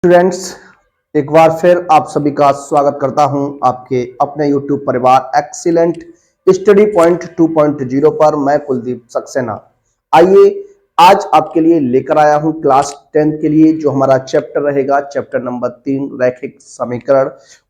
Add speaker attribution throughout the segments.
Speaker 1: Students, एक बार फिर आप सभी का स्वागत करता हूं आपके अपने YouTube परिवार एक्सीलेंट स्टडी पॉइंट 2.0 पर। मैं कुलदीप सक्सेना। आइए आज आपके लिए लेकर आया हूं क्लास 10 के लिए जो हमारा चैप्टर रहेगा, चैप्टर नंबर 3 रैखिक समीकरण।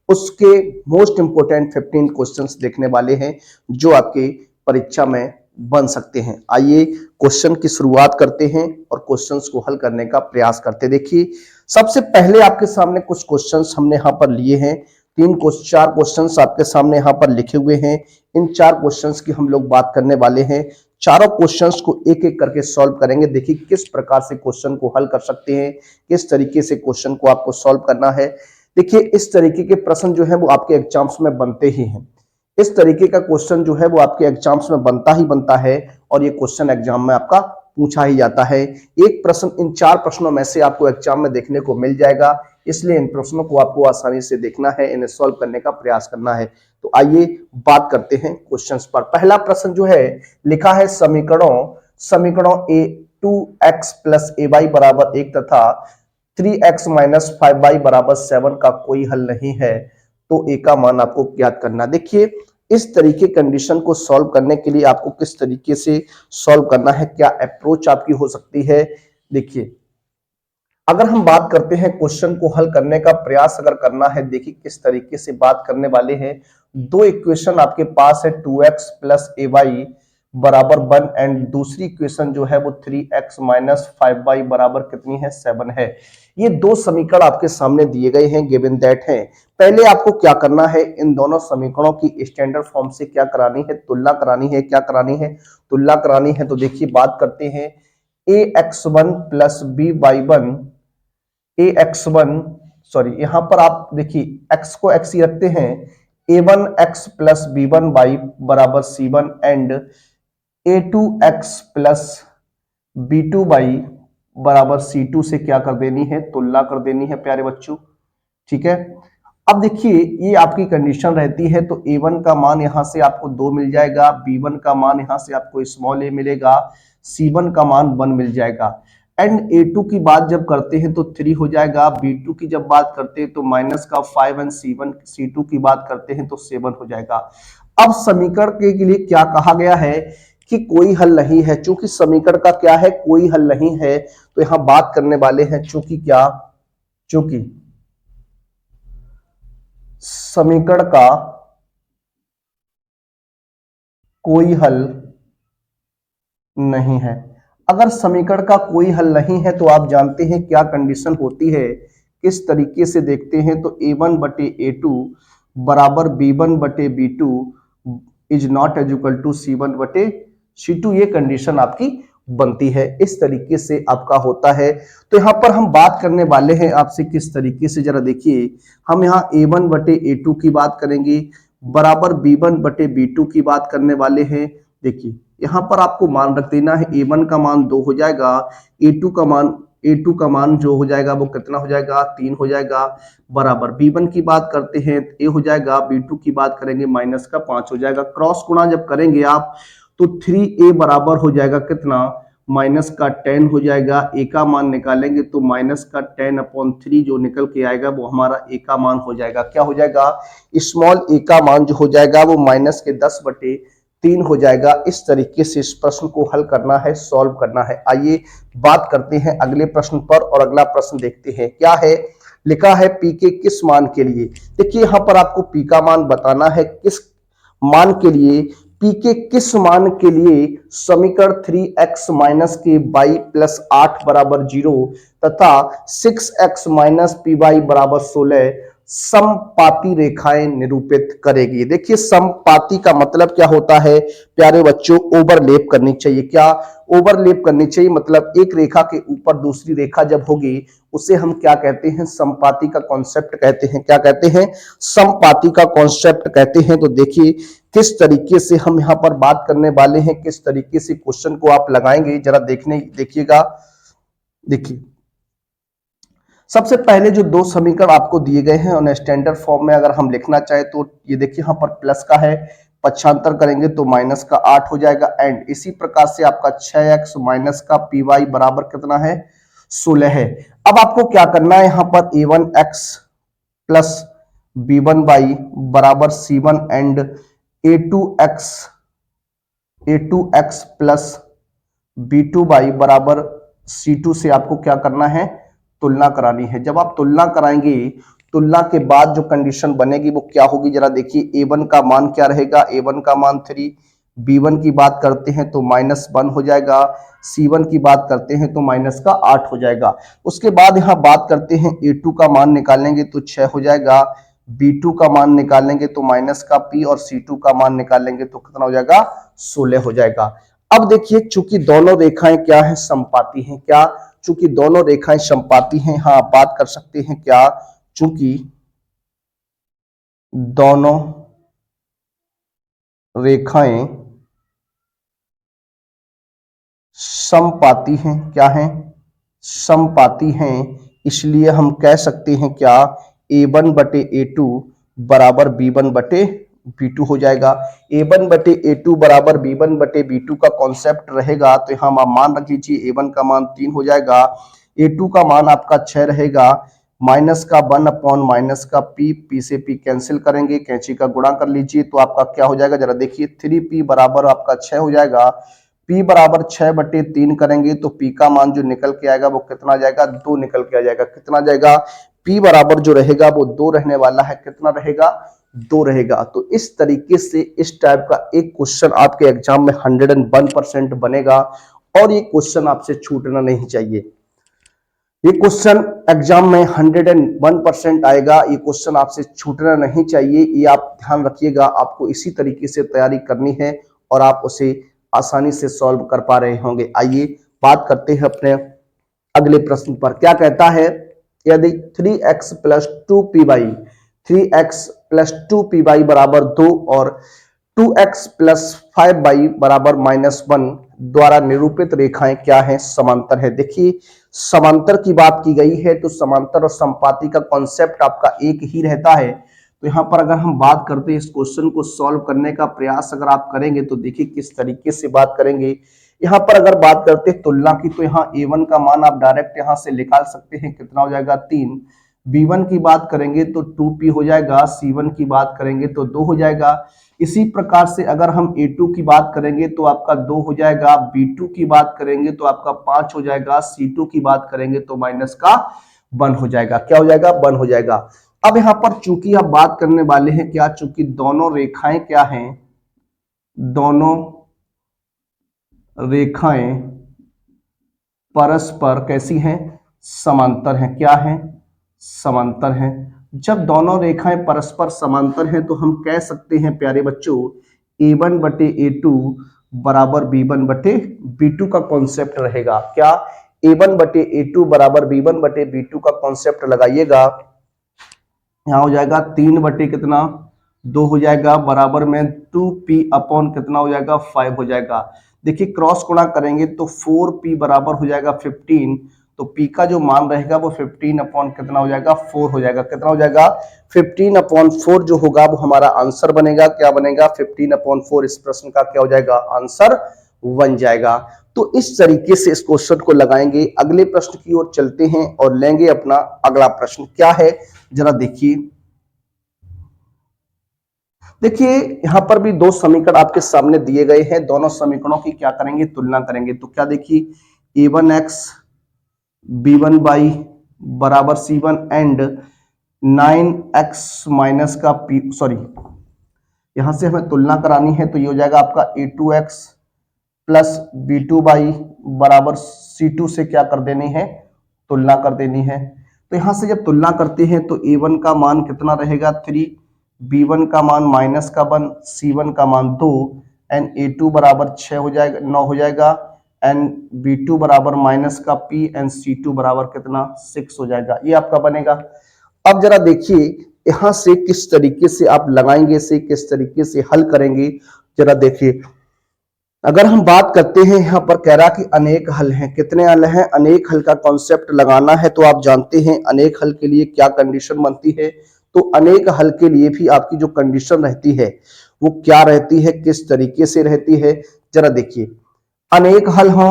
Speaker 1: उसके मोस्ट इंपोर्टेंट 15 क्वेश्चंस देखने वाले हैं जो आपकी परीक्षा में बन सकते हैं। आइए क्वेश्चन की शुरुआत करते हैं और क्वेश्चंस को हल करने का प्रयास करते। देखिए, सबसे पहले आपके सामने कुछ क्वेश्चंस हमने यहाँ पर लिए हैं। चार क्वेश्चंस आपके सामने यहाँ पर लिखे हुए हैं। इन चार क्वेश्चंस की हम लोग बात करने वाले हैं। चारों क्वेश्चंस को एक एक करके सॉल्व करेंगे। देखिए किस प्रकार से क्वेश्चन को हल कर सकते हैं, किस तरीके से क्वेश्चन को आपको सॉल्व करना है। देखिए इस तरीके के प्रश्न जो है वो आपके एग्जाम्स में बनते ही हैं। इस तरीके का क्वेश्चन जो है वो आपके एग्जाम्स में बनता ही बनता है और ये क्वेश्चन एग्जाम में आपका पूछा ही जाता है। एक प्रश्न इन चार प्रश्नों में से आपको एग्जाम में देखने को मिल जाएगा, इसलिए इन प्रश्नों को आपको आसानी से देखना है, इन्हें सॉल्व करने का प्रयास करना है। तो आइए बात करते हैं क्वेश्चंस पर। पहला प्रश्न जो है लिखा है समीकरणों ए 2x प्लस ए वाई बराबर 1 तथा 3x माइनस 5y बराबर 7 का कोई हल नहीं है, तो ए का मान आपको ज्ञात करना। देखिए इस तरीके कंडीशन को सॉल्व करने के लिए आपको किस तरीके से सॉल्व करना है, क्या अप्रोच आपकी हो सकती है। देखिए अगर हम बात करते हैं क्वेश्चन को हल करने का प्रयास अगर करना है, देखिए किस तरीके से बात करने वाले हैं। दो इक्वेशन आपके पास है 2x प्लस ए वाई बराबर 1 एंड दूसरी इक्वेशन जो है वो 3x माइनस 5y बराबर कितनी है, 7 है। ये दो समीकरण आपके सामने दिए गए हैं, गिवन दैट है। पहले आपको क्या करना है, इन दोनों समीकरणों की स्टैंडर्ड फॉर्म से क्या करानी है, तुलना करानी है। क्या करानी है, तुलना करानी है। तो देखिए बात करते हैं ax1 plus b/1 ax1 sorry यहां पर आप देखिए x को x ही रखते हैं, a1x प्लस b1y बराबर c1 and a2x plus b2y बराबर c2 से क्या कर देनी है, तुलना कर देनी है प्यारे बच्चों। ठीक है, अब देखिए ये आपकी कंडीशन रहती है। तो a1 का मान यहां से आपको 2 मिल जाएगा, b1 का मान यहां से आपको स्मॉल a मिलेगा, c1 का मान 1 मिल जाएगा एंड a2 की बात जब करते हैं तो 3 हो जाएगा, b2 की जब बात करते हैं तो माइनस का 5 एंड c2 की बात करते हैं तो 7 हो जाएगा। अब समीकरण के लिए क्या कहा गया है कि कोई हल नहीं है। चूंकि समीकरण का क्या है, कोई हल नहीं है, तो यहां बात करने वाले हैं चूंकि क्या, चूंकि समीकरण का कोई हल नहीं है। अगर समीकरण का कोई हल नहीं है तो आप जानते हैं क्या कंडीशन होती है, किस तरीके से देखते हैं। तो a1 बटे a2 बराबर b1 बटे b2 is not as equal to c1 बटे c2, ये कंडीशन आपकी बनती है। इस तरीके से आपका होता है। तो यहां पर हम बात करने वाले हैं आपसे किस तरीके से, जरा देखिए। हम यहाँ a1 बटे a2 की बात करेंगे बराबर b1 बटे b2 की बात करने वाले हैं। देखिए यहां पर आपको मान रख देना है, a1 का मान 2 हो जाएगा, a2 का मान जो हो जाएगा वो कितना हो जाएगा, 3 हो जाएगा, बराबर b1 की बात करते हैं a हो जाएगा, b2 की बात करेंगे माइनस का 5 हो जाएगा। क्रॉस गुणा जब करेंगे आप तो 3a बराबर हो जाएगा कितना, माइनस का 10 हो जाएगा। a का मान निकालेंगे तो माइनस का 10/3 जो निकल के आएगा वो हमारा a का मान हो जाएगा। क्या हो जाएगा, स्मॉल a का मान जो हो जाएगा वो माइनस के 10/3 हो जाएगा। इस तरीके से इस प्रश्न को हल करना है, सॉल्व करना है। आइए बात करते हैं अगले प्रश्न पर और अगला प्रश्न देखते हैं। क्या है, लिखा है p के किस मान के लिए। देखिए यहां पर आपको p का मान बताना है, किस मान के लिए, p के किस मान के लिए समीकरण 3x माइनस के y प्लस 8 बराबर 0 तथा 6x माइनस पी वाई बराबर 16 समपाती रेखाएं निरूपित करेगी। देखिए समपाती का मतलब क्या होता है प्यारे बच्चों, ओवरलैप करनी चाहिए। क्या ओवरलैप करनी चाहिए, मतलब एक रेखा के ऊपर दूसरी रेखा जब होगी उसे हम क्या कहते हैं, समपाती का कॉन्सेप्ट कहते हैं। क्या कहते हैं, समपाती का कॉन्सेप्ट कहते हैं। तो देखिए किस तरीके से हम यहाँ पर बात करने वाले हैं, किस तरीके से क्वेश्चन को आप लगाएंगे, जरा देखिएगा। देखिए सबसे पहले जो दो समीकरण आपको दिए गए हैं और स्टैंडर्ड फॉर्म में अगर हम लिखना चाहे तो ये देखिए यहाँ पर प्लस का है, पक्षांतर करेंगे तो माइनस का 8 हो जाएगा एंड इसी प्रकार से आपका 6x माइनस का पी वाई बराबर कितना है, 16 है। अब आपको क्या करना है, यहां पर a1x प्लस b1 बाई बराबर c1 and a2x plus b2 by बराबर c2 से आपको क्या करना है, तुलना करानी है। जब आप तुलना कराएंगे, तुलना के बाद जो कंडीशन बनेगी वो क्या होगी, जरा देखिए। a1 का मान क्या रहेगा, a1 का मान 3, b1 की बात करते हैं तो -1 हो जाएगा, c1 की बात करते हैं तो माइनस का 8 हो जाएगा। उसके बाद यहां बात करते हैं a2 का मान निकालेंगे तो 6 हो जाएगा, b2 का मान निकालेंगे तो माइनस का p और c2 का मान निकालेंगे तो कितना हो जाएगा, 16 हो जाएगा। अब देखिए, चूंकि दोनों रेखाएं क्या है, समपाती हैं। क्या, चूंकि दोनों रेखाएं समपाती हैं, हाँ बात कर सकते हैं क्या, चूंकि दोनों रेखाएं समपाती हैं, क्या हैं, समपाती हैं, इसलिए हम कह सकते हैं क्या, a1 बटे a2 बराबर b1 बटे b2 हो जाएगा। a1 बटे a2 बराबर b1 बटे b2 का कॉन्सेप्ट रहेगा तो यहां आप मान रख लीजिए, a1 का मान 3 हो जाएगा, a2 का मान आपका 6 रहेगा, माइनस का 1 अपॉन माइनस का p से p कैंसिल करेंगे, कैंची का गुणा कर लीजिए तो आपका क्या हो जाएगा, जरा देखिए, 3p बराबर आपका 6 हो जाएगा। p बराबर 6 बटे 3 करेंगे तो p का मान जो निकल के आएगा वो कितना जाएगा, 2 निकल के आ जाएगा। कितना जाएगा, p बराबर जो रहेगा वो 2 रहने वाला है, कितना रहेगा, 2 रहेगा। तो इस तरीके से इस टाइप का एक क्वेश्चन आपके एग्जाम में 101% बनेगा और ये क्वेश्चन आपसे छूटना नहीं चाहिए। ये क्वेश्चन एग्जाम में 101% आएगा, ये क्वेश्चन आपसे छूटना नहीं चाहिए, ये आप ध्यान रखिएगा। आपको इसी तरीके से तैयारी करनी है और आप उसे आसानी से सॉल्व कर पा रहे होंगे। आइए बात करते हैं अपने अगले प्रश्न पर। क्या कहता है, यदि 3x plus 2p by 3x plus 2p by बराबर 2 और 2x प्लस 5 बाई बराबर -1 द्वारा निरूपित रेखाएं क्या है, समांतर है। देखिए, समांतर की बात की गई है तो समांतर और समपाती का कॉन्सेप्ट आपका एक ही रहता है। तो यहाँ पर अगर हम बात करते हैं, इस क्वेश्चन को सॉल्व करने का प्रयास अगर आप करेंगे तो देखिए किस तरीके से बात करेंगे। यहाँ पर अगर बात करते हैं तुलना की तो यहाँ a1 का मान आप डायरेक्ट यहाँ से निकाल सकते हैं, कितना हो जाएगा, 3। b1 की बात करेंगे तो 2p हो जाएगा, c1 की बात करेंगे तो 2 हो जाएगा। इसी प्रकार से अगर हम a2 की बात करेंगे तो आपका 2 हो जाएगा, b2 की बात करेंगे तो आपका 5 हो जाएगा, c2 की बात करेंगे तो माइनस का 1 हो जाएगा। क्या हो जाएगा, 1 हो जाएगा। अब यहाँ पर चूंकि आप बात करने वाले हैं क्या, चूंकि दोनों रेखाएं क्या हैं, दोनों रेखाएं परस्पर कैसी हैं, समांतर हैं। क्या हैं, समांतर हैं। जब दोनों रेखाएं परस्पर समांतर हैं तो हम कह सकते हैं प्यारे बच्चों, a1 बटे a2 बराबर b1 बटे b2 का कॉन्सेप्ट रहेगा। क्या, a1 बटे a2 बराबर b1 बटे b2 का कॉन्सेप्ट लगाइएगा। यहां हो जाएगा 3 बटे कितना, 2 हो जाएगा, बराबर में 2p अपॉन कितना हो जाएगा, 5 हो जाएगा। देखिए क्रॉस गुणा करेंगे तो 4p बराबर हो जाएगा 15, तो p का जो मान रहेगा वो 15 अपॉन कितना हो जाएगा, 4 हो जाएगा। कितना हो जाएगा, 15 अपॉन 4 जो होगा वो हमारा आंसर बनेगा। क्या बनेगा, 15 अपॉन 4 इस प्रश्न का क्या हो जाएगा, आंसर बन जाएगा। तो इस तरीके से इस क्वेश्चन को लगाएंगे। अगले प्रश्न की ओर चलते हैं और लेंगे अपना अगला प्रश्न। क्या है, जरा देखिए। देखिए यहां पर भी दो समीकरण आपके सामने दिए गए हैं, दोनों समीकरणों की क्या करेंगे, तुलना करेंगे। तो क्या देखिए, a1x b1 बाई बराबर c1 एंड 9x माइनस का p, सॉरी यहां से हमें तुलना करानी है तो ये हो जाएगा आपका a2x प्लस b2 बाई बराबर c2 से क्या कर देनी है, तुलना कर देनी है। तो यहां से जब तुलना करते हैं तो a1 का मान कितना रहेगा, 3, b1 का मान माइनस का 1, c1 का मान 2 एंड a2 बराबर 6 हो जाएगा, 9 हो जाएगा एंड b2 बराबर माइनस का p एंड c2 बराबर कितना, 6 हो जाएगा। ये आपका बनेगा। अब जरा देखिए यहां से किस तरीके से आप लगाएंगे, से किस तरीके से हल करेंगे, जरा देखिए। अगर हम बात करते हैं, यहां पर कह रहा कि अनेक हल हैं। कितने हल हैं, अनेक हल का कॉन्सेप्ट लगाना है तो आप जानते हैं अनेक हल के लिए क्या कंडीशन बनती है। तो अनेक हल के लिए भी आपकी जो कंडीशन रहती है वो क्या रहती है, किस तरीके से रहती है, जरा देखिए। अनेक हल हो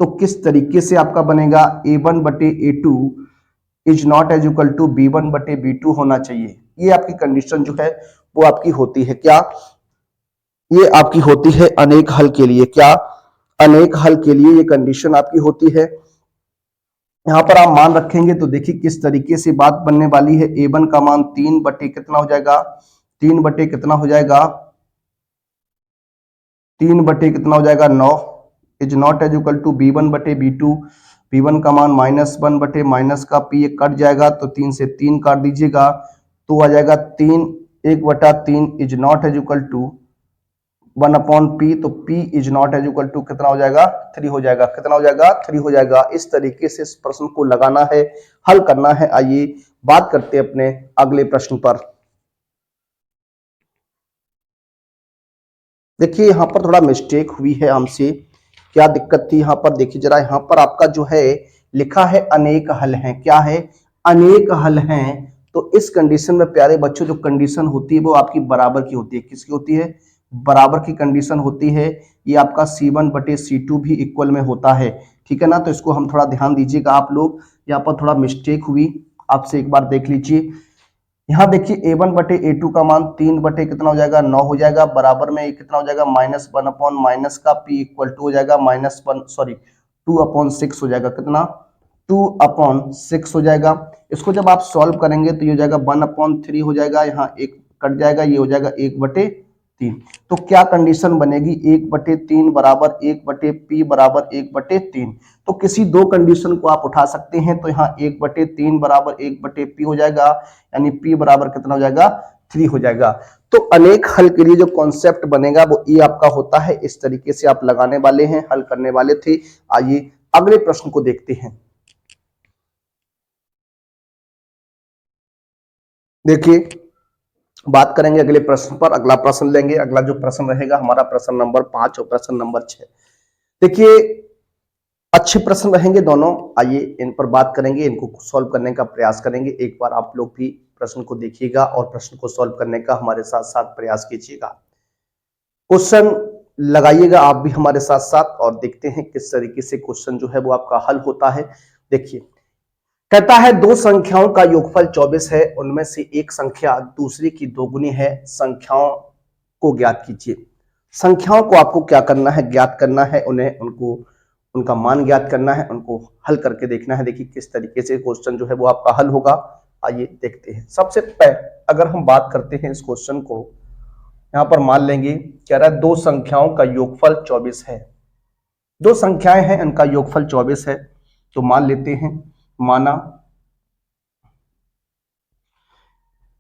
Speaker 1: तो किस तरीके से आपका बनेगा, a1 बटे a2 is not as equal to b1 बटे b2 होना चाहिए। ये आपकी कंडीशन जो है वो आपकी होती है क्या, ये आपकी होती है अनेक हल के लिए। क्या, अनेक हल के लिए ये कंडीशन आपकी होती है। यहां पर आप मान रखेंगे तो देखिए किस तरीके से बात बनने वाली है। a1 का मान 3 बटे कितना हो जाएगा, 3 बटे कितना हो जाएगा, 3 बटे कितना हो जाएगा 9 is not as equal to b1 बटे b2। b1 का मान -1 बटे माइनस का p कट जाएगा तो 3 से 3 काट दीजिएगा तो आ जाएगा 3 1/3 is not as equal to 1/p। तो p is not as equal to कितना हो जाएगा 3 हो जाएगा। कितना हो जाएगा 3 हो जाएगा। इस तरीके से इस प्रश्न को लगाना है, हल करना है। आइए बात करते हैं अपने अगले प्रश्न पर। देखिए यहां पर थोड़ा मिस्टेक हुई है हमसे, क्या दिक्कत थी यहां पर देखिए जरा। यहां पर आपका जो है लिखा है अनेक हल हैं, क्या है, अनेक हल हैं। तो इस कंडीशन में प्यारे बच्चों जो कंडीशन होती है वो आपकी बराबर की होती है। किसकी होती है, बराबर की कंडीशन होती है। ये आपका C1 बटे C2 भी इक्वल में होता है, ठीक है ना। तो इसको हम थोड़ा ध्यान दीजिएगा आप लोग, यहाँ पर थोड़ा मिस्टेक हुई, आपसे एक बार देख लीजिए। यहाँ देखिए a1 बटे a2 का मान 3 बटे कितना हो जाएगा 9 हो जाएगा, बराबर में कितना हो जाएगा -1 अपॉन माइनस का p इक्वल टू हो जाएगा -2/6 हो जाएगा। कितना 2/6 हो जाएगा। इसको जब आप सॉल्व करेंगे तो ये हो जाएगा 1/3 हो जाएगा, यहाँ एक कट जाएगा, ये हो जाएगा 1/3। तो क्या कंडीशन बनेगी, 1/3 बराबर 1/p बराबर 1/3। तो किसी दो कंडीशन को आप उठा सकते हैं। तो यहाँ 1/3 बराबर 1/p हो जाएगा, यानी p बराबर कितना हो जाएगा 3 हो जाएगा। तो अनेक हल के लिए जो कॉन्सेप्ट बनेगा वो ये आपका होता है। इस तरीके से आप लगाने वाले हैं, हल करने वाले थे। आइए अगले प्रश्न को देखते हैं। देखिए बात करेंगे अगले प्रश्न पर, अगला प्रश्न लेंगे। अगला जो प्रश्न रहेगा हमारा प्रश्न नंबर 5 और प्रश्न नंबर 6। देखिए अच्छे प्रश्न रहेंगे दोनों, आइए इन पर बात करेंगे, इनको सॉल्व करने का प्रयास करेंगे। एक बार आप लोग भी प्रश्न को देखिएगा और प्रश्न को सॉल्व करने का हमारे साथ साथ प्रयास कीजिएगा। क्वेश्चन लगाइएगा आप भी हमारे साथ साथ और देखते हैं किस तरीके से क्वेश्चन जो है वो आपका हल होता है। देखिए कहता है दो संख्याओं का योगफल 24 है, उनमें से एक संख्या दूसरी की दोगुनी है, संख्याओं को ज्ञात कीजिए। संख्याओं को आपको क्या करना है, ज्ञात करना है, उन्हें उनको उनका मान ज्ञात करना है, उनको हल करके देखना है। देखिए किस तरीके से क्वेश्चन जो है वो आपका हल होगा, आइए देखते हैं। सबसे पहले अगर हम बात करते हैं इस क्वेश्चन को, यहां पर मान लेंगे कह रहा है दो संख्याओं का योगफल 24 है। दो संख्याएं हैं, उनका योगफल 24 है। तो मान लेते हैं, माना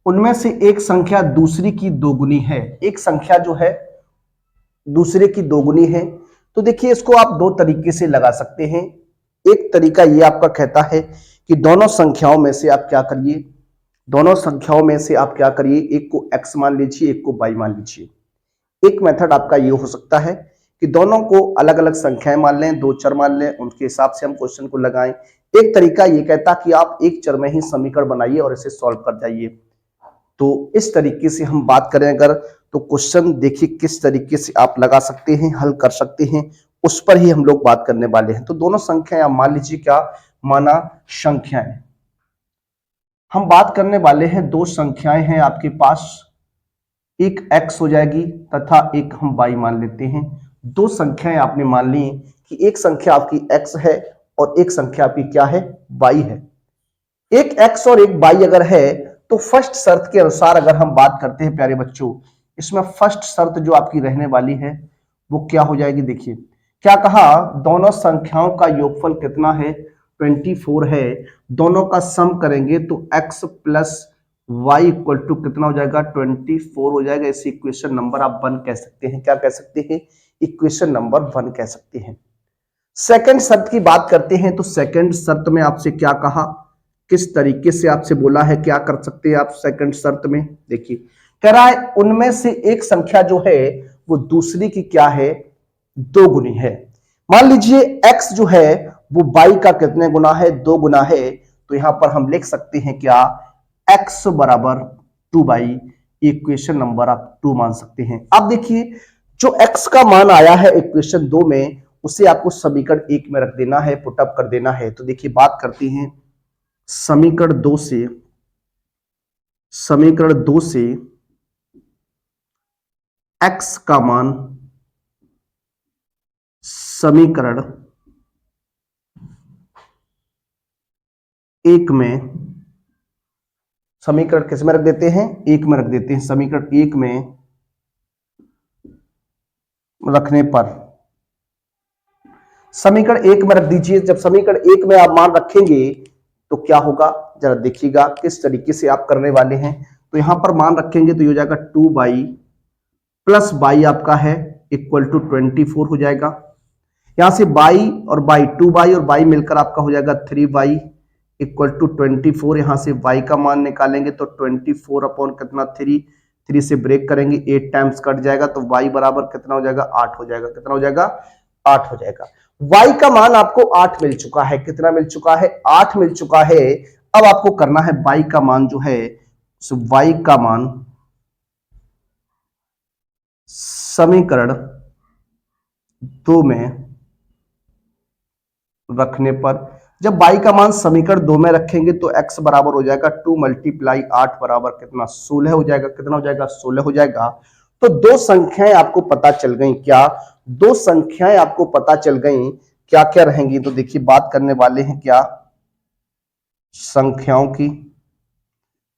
Speaker 1: उनमें से एक संख्या दूसरी की दोगुनी है। एक संख्या जो है दूसरे की दोगुनी है। तो देखिए इसको आप दो तरीके से लगा सकते हैं। एक तरीका ये आपका कहता है कि दोनों संख्याओं में से आप क्या करिए, दोनों संख्याओं में से आप क्या करिए, एक को x मान लीजिए, एक को y मान लीजिए। एक मेथड आपका ये हो सकता है कि दोनों को अलग अलग संख्याएं मान लें, दो चर मान लें, उनके हिसाब से हम क्वेश्चन को लगाएं। एक तरीका ये कहता कि आप एक चर में ही समीकरण बनाइए और इसे सॉल्व कर जाइए। तो इस तरीके से हम बात करें अगर, तो क्वेश्चन देखिए किस तरीके से आप लगा सकते हैं, हल कर सकते हैं, उस पर ही हम लोग बात करने वाले हैं। तो दोनों संख्याएं आप मान लीजिए, क्या माना संख्याएं, हम बात करने वाले हैं दो संख्याएं हैं आपके पास, एक x हो जाएगी तथा एक हम y मान लेते हैं। दो संख्याएं आपने मान ली कि एक संख्या आपकी x है और एक संख्या आपकी क्या है, y है। एक x और एक y अगर है तो फर्स्ट शर्त के अनुसार अगर हम बात करते हैं प्यारे बच्चों, इसमें फर्स्ट शर्त जो आपकी रहने वाली है वो क्या हो जाएगी। देखिए क्या कहा, दोनों संख्याओं का योगफल कितना है, 24 है। दोनों का सम करेंगे तो x plus y equal to कितना हो जाएगा 24 हो जाएगा। इसे इक्वेशन नंबर आप 1 कह सकते हैं। क्या कह सकते हैं, इक्वेशन नंबर 1 कह सकते हैं। सेकंड शर्त की बात करते हैं तो सेकंड शर्त में आपसे क्या कहा, किस तरीके से आपसे बोला है, क्या कर सकते हैं आप सेकंड शर्त में। देखिए कह रहा है उनमें से एक संख्या जो है वो दूसरी की क्या है, दो गुनी है। मान लीजिए x जो है वो y का कितने गुना है, 2 गुना है। तो यहां पर हम लिख सकते हैं क्या, x बराबर 2y, इक्वेशन नंबर आप 2 मान सकते हैं। अब देखिए जो x का मान आया है इक्वेशन 2 में, उसे आपको समीकरण 1 में रख देना है, पुटअप कर देना है। तो देखिए बात करते हैं समीकरण 2 से, समीकरण 2 से x का मान समीकरण 1 में, समीकरण किस में रख देते हैं, 1 में रख देते हैं। समीकरण 1 में रखने पर, समीकरण 1 में रख दीजिए। जब समीकरण 1 में आप मान रखेंगे तो क्या होगा, जरा देखिएगा किस तरीके से आप करने वाले हैं। तो यहां पर मान रखेंगे तो ये हो जाएगा 2y प्लस y आपका है इक्वल टू 24 हो जाएगा। यहां से y और y, 2y और y मिलकर आपका हो जाएगा 3y इक्वल टू 24। यहां से y का मान निकालेंगे तो 24 अपॉन कितना 3 से ब्रेक करेंगे, 8 टाइम्स कट जाएगा तो y बराबर कितना हो जाएगा, 8 हो जाएगा। कितना हो जाएगा, 8 हो जाएगा। y का मान आपको 8 मिल चुका है। कितना मिल चुका है, 8 मिल चुका है। अब आपको करना है y का मान जो है, y का मान समीकरण 2 में रखने पर, जब y का मान समीकरण 2 में रखेंगे तो x बराबर हो जाएगा 2 मल्टीप्लाई 8 बराबर कितना, 16 हो जाएगा। कितना हो जाएगा, 16 हो जाएगा। तो दो संख्याएं आपको पता चल गई। क्या, दो संख्याएं आपको पता चल गई। क्या क्या रहेंगी, तो देखिए बात करने वाले हैं क्या, संख्याओं की।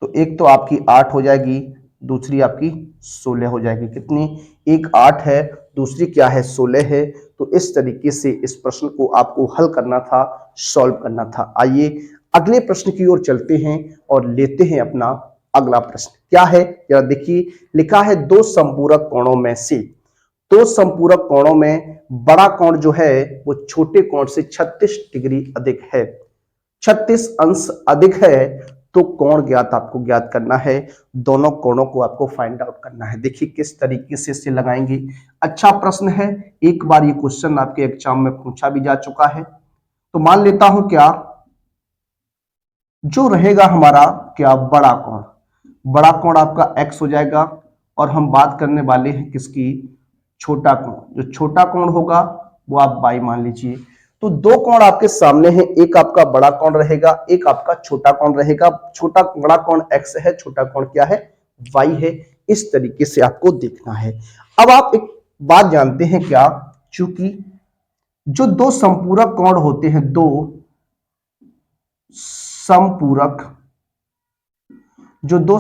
Speaker 1: तो एक तो आपकी 8 हो जाएगी, दूसरी आपकी 16 हो जाएगी। कितनी, एक 8 है, दूसरी क्या है, 16 है। तो इस तरीके से इस प्रश्न को आपको हल करना था, सॉल्व करना था। आइए अगले प्रश्न की ओर चलते हैं और लेते हैं अपना अगला प्रश्न। क्या है जरा देखिए, लिखा है दो संपूरक कोणों में से, दो संपूरक कोणों में बड़ा कोण जो है वो छोटे कोण से 36 डिग्री अधिक है, 36 अंश अधिक है। तो कोण ज्ञात, आपको ज्ञात करना है। दोनों कोणों को आपको फाइंड आउट करना है। देखिए किस तरीके से इसे लगाएंगे। अच्छा प्रश्न है, एक बार ये क्वेश्चन आपके एग्जाम में पूछा भी जा चुका है। तो मान लेता हूं क्या, जो रहेगा हमारा क्या, बड़ा कोण, बड़ा कोण आपका x हो जाएगा। और हम बात करने वाले हैं किसकी, छोटा कोण। जो छोटा कोण होगा वो आप y मान लीजिए। तो दो कोण आपके सामने हैं, एक आपका बड़ा कोण रहेगा, एक आपका छोटा कोण रहेगा। छोटा बड़ा कोण x है, छोटा कोण क्या है, y है। इस तरीके से आपको देखना है। अब आप एक बात जानते हैं क्या, चूंकि जो दो संपूरक कोण होते हैं, जो दो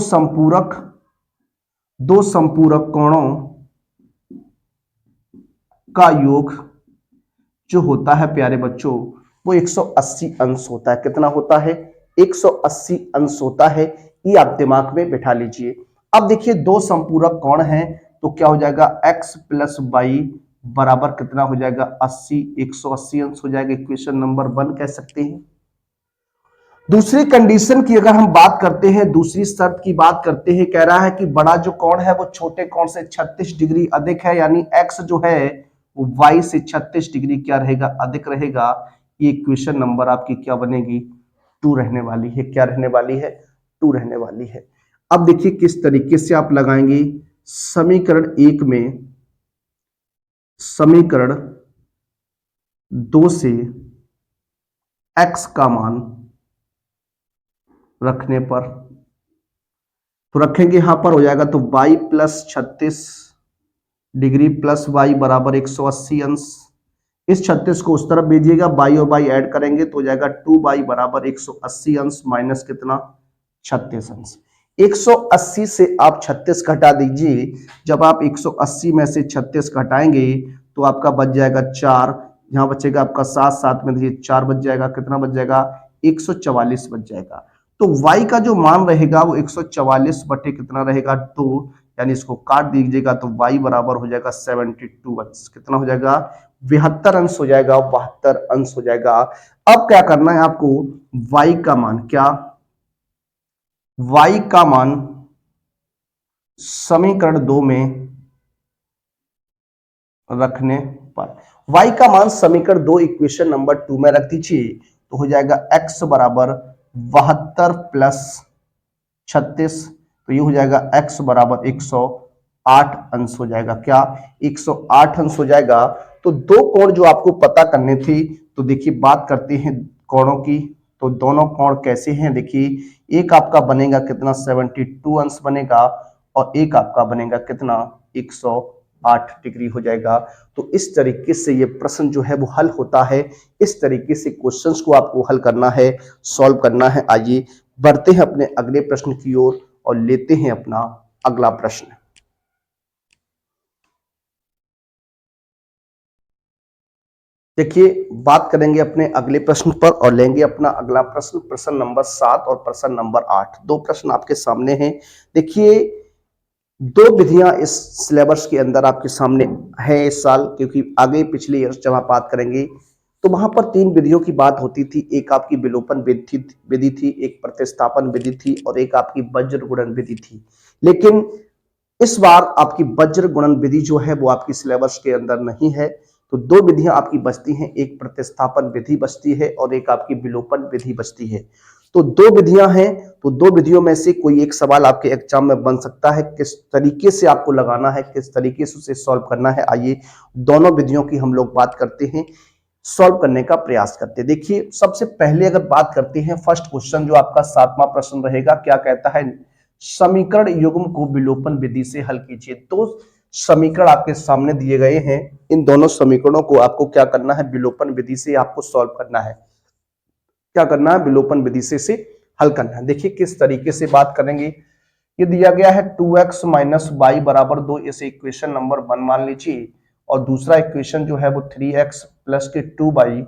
Speaker 1: संपूरक कोणों का योग जो होता है प्यारे बच्चों, वो 180 अंश होता है। कितना होता है, 180 अंश होता है। ये आप दिमाग में बिठा लीजिए। अब देखिए दो संपूरक कोण हैं, तो क्या हो जाएगा, x प्लस वाई बराबर कितना हो जाएगा, 80, 180 अंश हो जाएगा। इक्वेशन नंबर 1 कह सकते हैं। दूसरी कंडीशन की अगर हम बात करते हैं, दूसरी शर्त की बात करते हैं, कह रहा है कि बड़ा जो कोण है वो छोटे कोण से 36 डिग्री अधिक है, यानी x जो है वो y से 36 डिग्री क्या रहेगा, अधिक रहेगा। ये इक्वेशन नंबर आपकी क्या बनेगी, 2 रहने वाली है। क्या रहने वाली है, 2 रहने वाली है। अब देखिए किस तरीके से आप लगाएंगे। समीकरण 1 में, समीकरण 2 से x का मान रखने पर, तो रखेंगे यहां पर हो जाएगा तो y plus 36 degree plus y बराबर 180 अंश। इस 36 को उस तरफ भेजिएगा, y और y ऐड करेंगे तो हो जाएगा 2y बराबर 180 अंश माइनस कितना, 36 अंश। 180 से आप 36 घटा दीजिए। जब आप 180 में से 36 घटाएंगे तो आपका बच जाएगा 4, यहां बचेगा आपका 7, 7 में देखिए 4 बच जाएगा। कितना बच जाएगा, 144 बच जाएगा। तो y का जो मान रहेगा वो 144 बटे कितना रहेगा, 2, यानी इसको काट दीजिएगा तो y बराबर हो जाएगा 72 अंश। कितना हो जाएगा, 72 अंश हो जाएगा, 72 अंश हो जाएगा। अब क्या करना है आपको, y का मान, क्या, y का मान समीकरण 2 में रखने पर, y का मान समीकरण 2 इक्वेशन नंबर 2 में रख दीजिए तो हो जाएगा x बराबर 72 प्लस 36, तो ये हो जाएगा x बराबर 108 अंश हो जाएगा। क्या, 108 अंश हो जाएगा। तो दो कोण जो आपको पता करने थे, तो देखिए बात करते हैं कोणों की। तो दोनों कोण कैसे हैं, देखिए एक आपका बनेगा कितना 72 अंश बनेगा और एक आपका बनेगा कितना 108 डिग्री हो जाएगा। तो इस तरीके से ये प्रश्न जो है वो हल होता है। इस तरीके से क्वेश्चंस को आपको हल करना है, सॉल्व करना है। आइए बढ़ते हैं अपने अगले प्रश्न की ओर और लेते हैं अपना अगला प्रश्न। देखिए बात करेंगे अपने अगले प्रश्न पर और लेंगे अपना अगला प्रश्न, प्रश्न नंबर 7 और प्रश्न नंबर 8। दो प्रश्न आपके सामने हैं। देखिए दो विधियां इस सिलेबस के अंदर आपके सामने है इस साल, क्योंकि आगे पिछले ईयर जब आप बात करेंगे तो वहां पर तीन विधियों की बात होती थी। एक आपकी विलोपन विधि थी, एक प्रतिस्थापन विधि थी और एक आपकी वज्र गुणन विधि थी। लेकिन इस बार आपकी वज्र गुणन विधि जो है वो आपकी सिलेबस के अंदर नहीं है। तो दो विधियां आपकी बचती हैं, एक प्रतिस्थापन विधि बचती है और एक आपकी विलोपन विधि बचती है। तो दो विधियां हैं, तो दो विधियों में से कोई एक सवाल आपके एग्जाम में बन सकता है। किस तरीके से आपको लगाना है, किस तरीके से उसे सॉल्व करना है, आइए दोनों विधियों की हम लोग बात करते हैं, सॉल्व करने का प्रयास करते हैं। देखिए सबसे पहले अगर बात करते हैं, फर्स्ट क्वेश्चन जो आपका 7वां प्रश्न रहेगा, क्या कहता है, समीकरण युग्म को विलोपन विधि से हल कीजिए। दो समीकरण आपके सामने दिए गए हैं, इन दोनों समीकरणों को आपको क्या करना है, विलोपन विधि से आपको सॉल्व करना है। क्या करना है, विलोपन विधि से हल करना है। देखिए किस तरीके से बात करेंगे। ये दिया गया है 2x माइनस वाई बराबर 2, इसे इक्वेशन नंबर 1 मान लीजिए। और दूसरा इक्वेशन जो है वो 3x प्लस के 2y,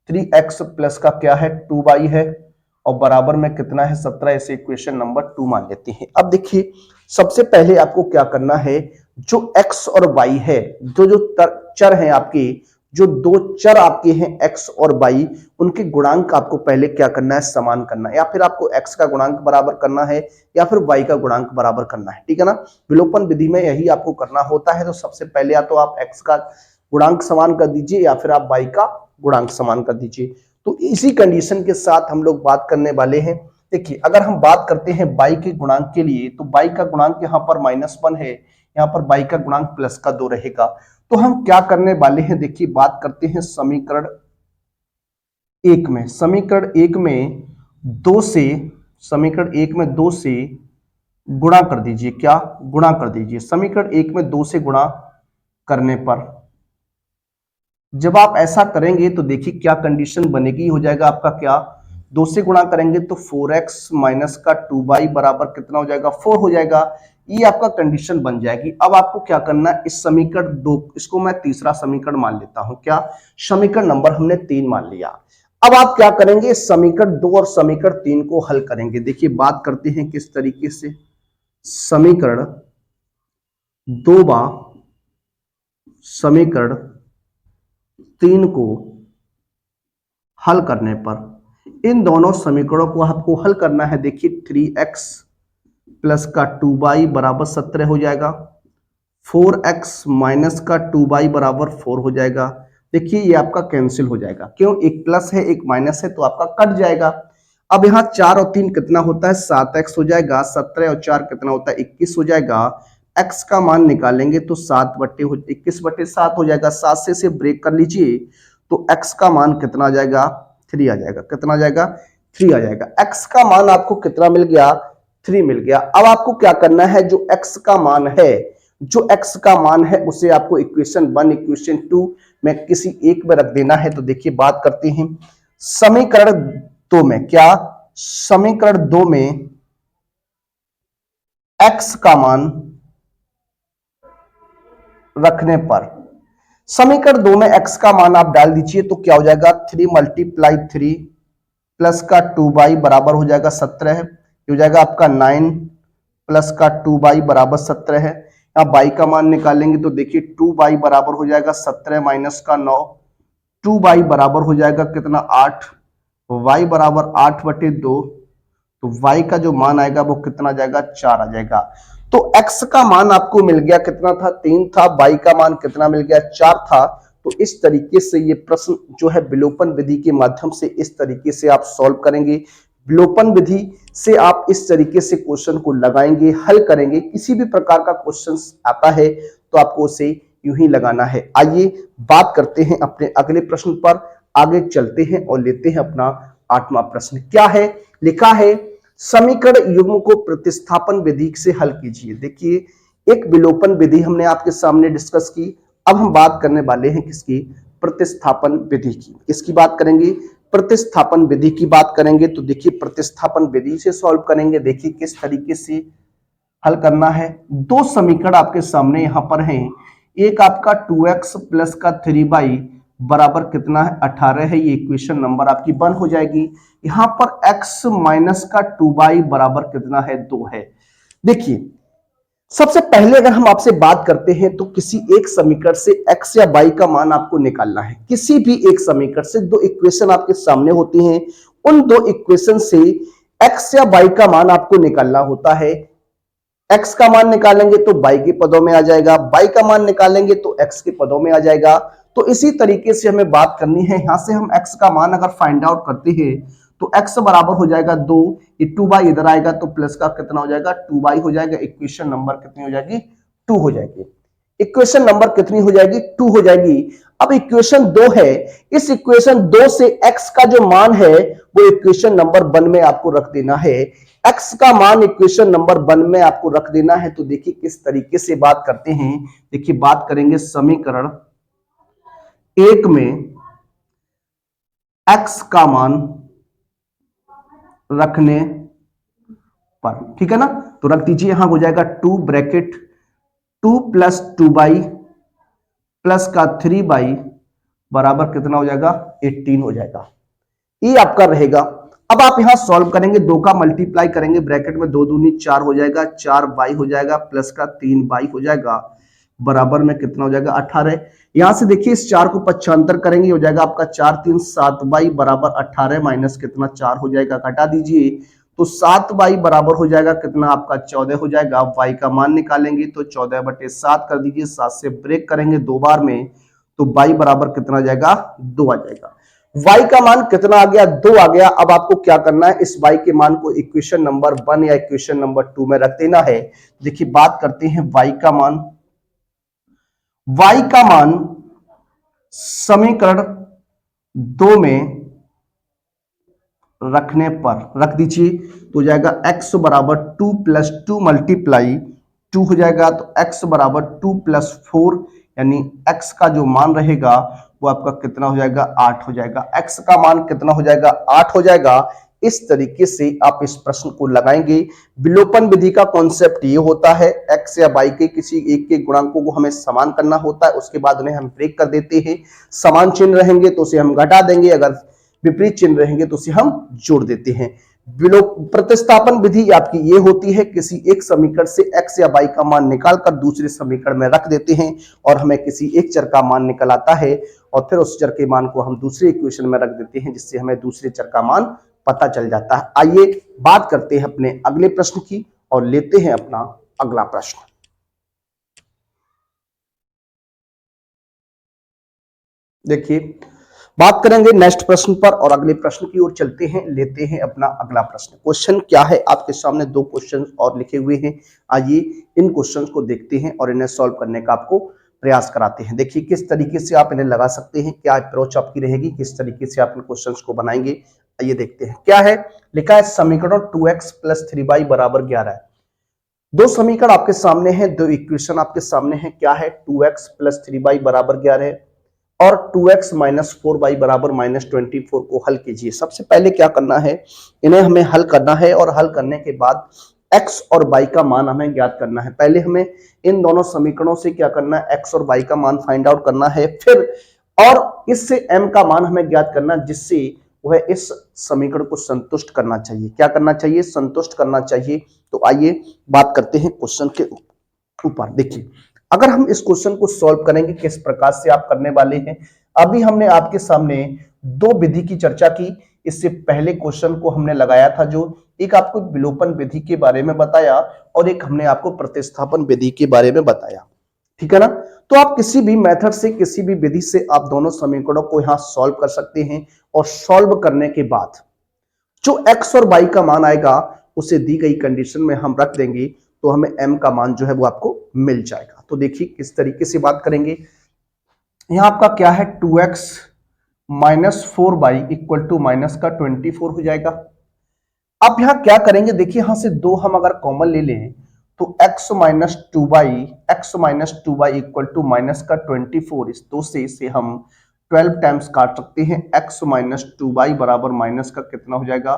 Speaker 1: 3x प्लस का क्या है 2y है और बराबर में कितना है 17, इसे इक्वेशन नंबर 2 मान लेते हैं। अब देखिए सबसे पहले आपको क्या करना है, जो x और y है, जो चर हैं आपके, जो दो चर आपके हैं x और y, उनके गुणांक आपको पहले क्या करना है, समान करना है। या फिर आपको x का गुणांक बराबर करना है या फिर y का गुणांक बराबर करना है, ठीक है ना। विलोपन विधि में यही आपको करना होता है। तो सबसे पहले या तो आप x का गुणांक समान कर दीजिए या फिर आप y का गुणांक समान कर दीजिए। तो इसी कंडीशन के साथ हम लोग बात करने वाले हैं। देखिए अगर हम बात करते हैं y के गुणांक के लिए, तो y का गुणांक यहाँ पर -1 है, यहाँ पर y का गुणांक प्लस का 2 रहेगा। तो हम क्या करने वाले हैं, देखिए बात करते हैं समीकरण 1 में। समीकरण 1 में 2 से, समीकरण 1 में 2 से गुणा कर दीजिए। क्या गुणा कर दीजिए, समीकरण 1 में 2 से गुणा करने पर जब आप ऐसा करेंगे तो देखिए क्या कंडीशन बनेगी, हो जाएगा आपका क्या, 2 से गुणा करेंगे तो 4x माइनस का 2y बराबर कितना हो जाएगा, 4 हो जाएगा। ये आपका कंडीशन बन जाएगी। अब आपको क्या करना है, इस समीकरण 2, इसको मैं तीसरा समीकरण मान लेता हूं। क्या, समीकरण नंबर हमने 3 मान लिया। अब आप क्या करेंगे, समीकरण 2 और समीकरण 3 को हल करेंगे। देखिए बात करते हैं किस तरीके से, समीकरण 2 बा समीकरण 3 को हल करने पर इन दोनों समीकरणों को आपको हल करना है। देखिए 3x प्लस का 2y बराबर 17 हो जाएगा, 4x माइनस का 2y बराबर 4 हो जाएगा। देखिए ये आपका कैंसिल हो जाएगा, क्यों, एक प्लस है एक माइनस है तो आपका कट जाएगा। अब यहाँ 4 और 3 कितना होता है, 7x हो जाएगा, 17 और 4 कितना होता है 21 हो जाएगा। x का मान निकालेंगे तो 21/7 हो जाएगा। 7 से ब्रेक कर लीजिए तो x का मान कितना आ जाएगा, 3 आ जाएगा। कितना आ जाएगा, 3 आ जाएगा। x का मान आपको कितना मिल गया, 3 मिल गया। अब आपको क्या करना है, जो x का मान है, जो x का मान है उसे आपको इक्वेशन 1 इक्वेशन 2 में किसी एक में रख देना है। तो देखिए बात करते हैं समीकरण 2 में। क्या, समीकरण 2 में x का मान रखने पर, समीकरण 2 में x का मान आप डाल दीजिए तो क्या हो जाएगा, 3 मल्टीप्लाई 3 प्लस का 2y बराबर हो जाएगा 17 है। ये हो जाएगा आपका 9 प्लस का 2y बराबर 17 है। यहाँ y का मान निकालेंगे तो देखिए 2y बराबर हो जाएगा 17 माइनस का 9, 2y बराबर हो जाएगा कितना 8, y बराबर 8/2, तो y का जो मान आएगा वो कितना जाएगा, 4 आ जाएगा। तो x का मान आपको मिल गया कितना था, 3 था, y का मान कितना मिल गया, 4 था। तो इस तरीके से ये प्रश्न जो है विलोपन विधि के माध्यम से इस तरीके से आप सॉल्व करेंगे। विलोपन विधि से आप इस तरीके से क्वेश्चन को लगाएंगे, हल करेंगे। किसी भी प्रकार का क्वेश्चन आता है तो आपको उसे यूं ही लगाना है। आइए बात करते हैं अपने अगले प्रश्न पर, आगे चलते हैं और लेते हैं अपना 8वां प्रश्न। क्या है? लिखा है समीकरण युग्म को प्रतिस्थापन विधि से हल कीजिए। देखिए, एक विलोपन विधि हमने आपके सामने डिस्कस की, अब हम बात करने वाले हैं किसकी? प्रतिस्थापन विधि की। किसकी बात करेंगे? प्रतिस्थापन विधि की बात करेंगे। तो देखिए, प्रतिस्थापन विधि से सॉल्व करेंगे। देखिए किस तरीके से हल करना है। दो समीकरण आपके सामने यहां पर हैं। एक आपका 2x प्लस का 3y बराबर कितना है? 18 है। ये इक्वेशन नंबर आपकी 1 हो जाएगी। यहां पर x माइनस का 2y बराबर कितना है? 2 है। देखिए, सबसे पहले अगर हम आपसे बात करते हैं तो किसी एक समीकरण से x या y का मान आपको निकालना है। किसी भी एक समीकरण से दो इक्वेशन आपके सामने होती हैं, उन दो इक्वेशन से x या y का मान आपको निकालना होता है। x का मान निकालेंगे तो y के पदों में आ जाएगा, y का मान निकालेंगे तो x के पदों में आ जाएगा। तो इसी तरीके से हमें बात करनी है। यहां से हम x का मान अगर फाइंड आउट करते हैं तो x बराबर हो जाएगा 2, ये 2y इधर आएगा तो प्लस का कितना हो जाएगा? 2y हो जाएगा। इक्वेशन नंबर कितनी हो जाएगी? 2 हो जाएगी। इक्वेशन नंबर कितनी हो जाएगी? 2 हो जाएगी। अब इक्वेशन 2 है, इस इक्वेशन 2 से x का जो मान है वो इक्वेशन नंबर 1 में आपको रख देना है। x का मान इक्वेशन नंबर 1 में आपको रख देना है। तो देखिए किस तरीके से बात करते हैं। देखिए, बात करेंगे समीकरण 1 में x का मान रखने पर, ठीक है ना? तो रख दीजिए, यहां हो जाएगा 2 ब्रैकेट 2 प्लस 2y प्लस का 3y बराबर कितना हो जाएगा? 18 हो जाएगा। ये आपका रहेगा। अब आप यहां सॉल्व करेंगे, 2 का मल्टीप्लाई करेंगे, ब्रैकेट में 2 दूनी 4 हो जाएगा, 4y हो जाएगा प्लस का 3y हो जाएगा बराबर में कितना हो जाएगा? 18। यहां से देखिए इस 4 को पक्षांतर करेंगे, हो जाएगा आपका 4 3 7y बराबर 18 माइनस कितना? 4 हो जाएगा। घटा दीजिए तो 7y बराबर हो जाएगा कितना? आपका 14 हो जाएगा। y का मान निकालेंगे तो 14/7 कर दीजिए, 7 से ब्रेक करेंगे 2 बार में तो y बराबर कितना आ जाएगा? 2 आ जाएगा। y का मान कितना आ गया? 2 आ गया। अब आपको क्या करना है? इस y के मान को इक्वेशन नंबर 1 या इक्वेशन नंबर 2 में रख देना है। देखिए, बात करते हैं y का मान। y का मान समीकरण 2 में रखने पर रख दीजिए तो हो जाएगा x बराबर 2 प्लस 2 मल्टीप्लाई 2 हो जाएगा। तो x बराबर 2 प्लस 4 यानी x का जो मान रहेगा वो आपका कितना हो जाएगा? 8 हो जाएगा। x का मान कितना हो जाएगा? 8 हो जाएगा। इस तरीके से आप इस प्रश्न को लगाएंगे। विलोपन विधि का कॉन्सेप्ट ये होता है, x या y के किसी एक के गुणांकों को हमें समान करना होता है, उसके बाद उन्हें हम ब्रेक कर देते हैं। समान चिन्ह रहेंगे तो उसे हम घटा देंगे, अगर विपरीत चिन्ह रहेंगे तो उसे हम जोड़ देते हैं। प्रतिस्थापन विधि आपकी ये होती है, किसी एक समीकरण से x या y का मान निकालकर दूसरे समीकरण में रख देते हैं और हमें किसी एक चर का मान निकल आता है और फिर उस चर के मान को हम दूसरे इक्वेशन में रख देते हैं, जिससे हमें दूसरे चर का मान पता चल जाता है। आइए बात करते हैं अपने अगले प्रश्न की और लेते हैं अपना अगला प्रश्न। देखिए, बात करेंगे नेक्स्ट प्रश्न पर और अगले प्रश्न की ओर चलते हैं, लेते हैं अपना अगला प्रश्न। क्वेश्चन क्या है? आपके सामने 2 क्वेश्चन और लिखे हुए हैं। आइए इन क्वेश्चंस को देखते हैं और इन्हें सॉल्व करने का आपको प्रयास कराते हैं। देखिए किस तरीके से आप इन्हें लगा सकते हैं, क्या अप्रोच आपकी रहेगी, किस तरीके से आप इन क्वेश्चंस को बनाएंगे। आइए देखते हैं क्या है। लिखा है समीकरण 2x प्लस 3y बराबर 11 है। दो समीकरण आपके सामने हैं, दो इक्वेशन आपके सामने हैं। क्या है? 2x प्लस 3y बराबर 11 है और 2x माइनस 4y बराबर -24 को हल कीजिए। सबसे पहले क्या करना है, इन्हें हमें हल करना है और हल करने के बाद x और y का मान हमें ज्ञात करना है। पहले हमें इन दोनों समीकरणों से क्या करना है, x और y का मान फाइंड आउट करना है, फिर और इससे m का मान हमें ज्ञात करना, जिससे वह इस समीकरण को संतुष्ट करना चाहिए। क्या करना चाहिए? संतुष्ट करना चाहिए। तो आइए बात करते हैं क्वेश्चन के ऊपर। देखिए, अगर हम इस क्वेश्चन को सॉल्व करेंगे, किस प्रकार से आप करने वाले हैं। अभी हमने आपके सामने दो विधि की चर्चा की। इससे पहले क्वेश्चन को हमने लगाया था, जो एक आपको विलोपन विधि के बारे में बताया और एक हमने आपको प्रतिस्थापन विधि के बारे में बताया, ठीक है ना। तो आप किसी भी मेथड से, किसी भी विधि से आप दोनों समीकरणों को यहां सॉल्व कर सकते हैं और सॉल्व करने के बाद जो x और y का मान आएगा उसे दी गई कंडीशन में हम रख देंगे तो हमें m का मान जो है वो आपको मिल जाएगा। तो देखिए किस तरीके से बात करेंगे। यहां आपका क्या है 2x minus 4y equal to minus का 24 हो जाएगा। अब यहां क्या करेंगे, देखिए यहां से 2 हम अगर कॉमन ले लें तो x minus two y equal to minus का 24, इस 2 से इसे हम 12 टाइम्स काट सकते हैं। x माइनस टू वाई बराबर माइनस का कितना हो जाएगा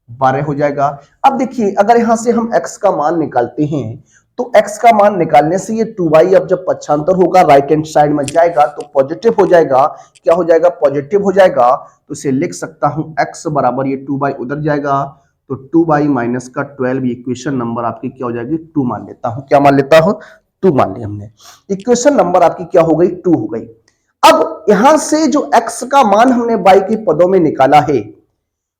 Speaker 1: 12 हो जाएगा। अब देखिए अगर यहां से हम x का मान निकालते हैं तो x का मान निकालने से ये 2y अब जब पक्षांतर होगा राइट हैंड साइड में जाएगा तो पॉजिटिव हो जाएगा। क्या हो जाएगा, पॉजिटिव हो जाएगा। तो इसे लिख सकता हूं x बराबर ये 2y उधर जाएगा तो 2y माइनस का 12, इक्वेशन नंबर आपकी क्या हो जाएगी 2 मान लेता हूं। क्या मान लेता हूं 2 मान ली हमने। इक्वेशन नंबर आपकी क्या हो गई 2 हो गई। अब यहां से जो x का मान हमने y के पदों में निकाला है,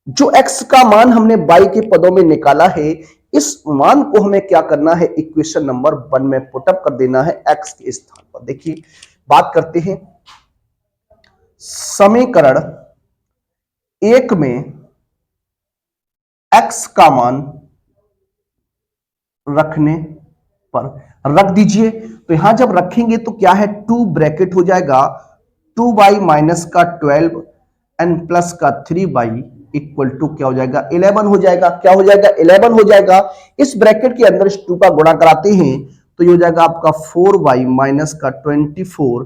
Speaker 1: जो x का मान हमने y के पदों में निकाला है, इस मान को हमें क्या करना है इक्वेशन नंबर 1 में पुटअप कर देना है x के स्थान पर। देखिए बात करते हैं समीकरण 1 में x का मान रखने पर रख दीजिए। तो यहां जब रखेंगे तो क्या है 2 ब्रैकेट हो जाएगा 2y माइनस का 12 एन प्लस का 3y इक्वल टू क्या हो जाएगा 11 हो जाएगा। क्या हो जाएगा 11 हो जाएगा। इस ब्रैकेट के अंदर इस 2 का गुणा कराते हैं तो ये हो जाएगा आपका 4y माइनस का 24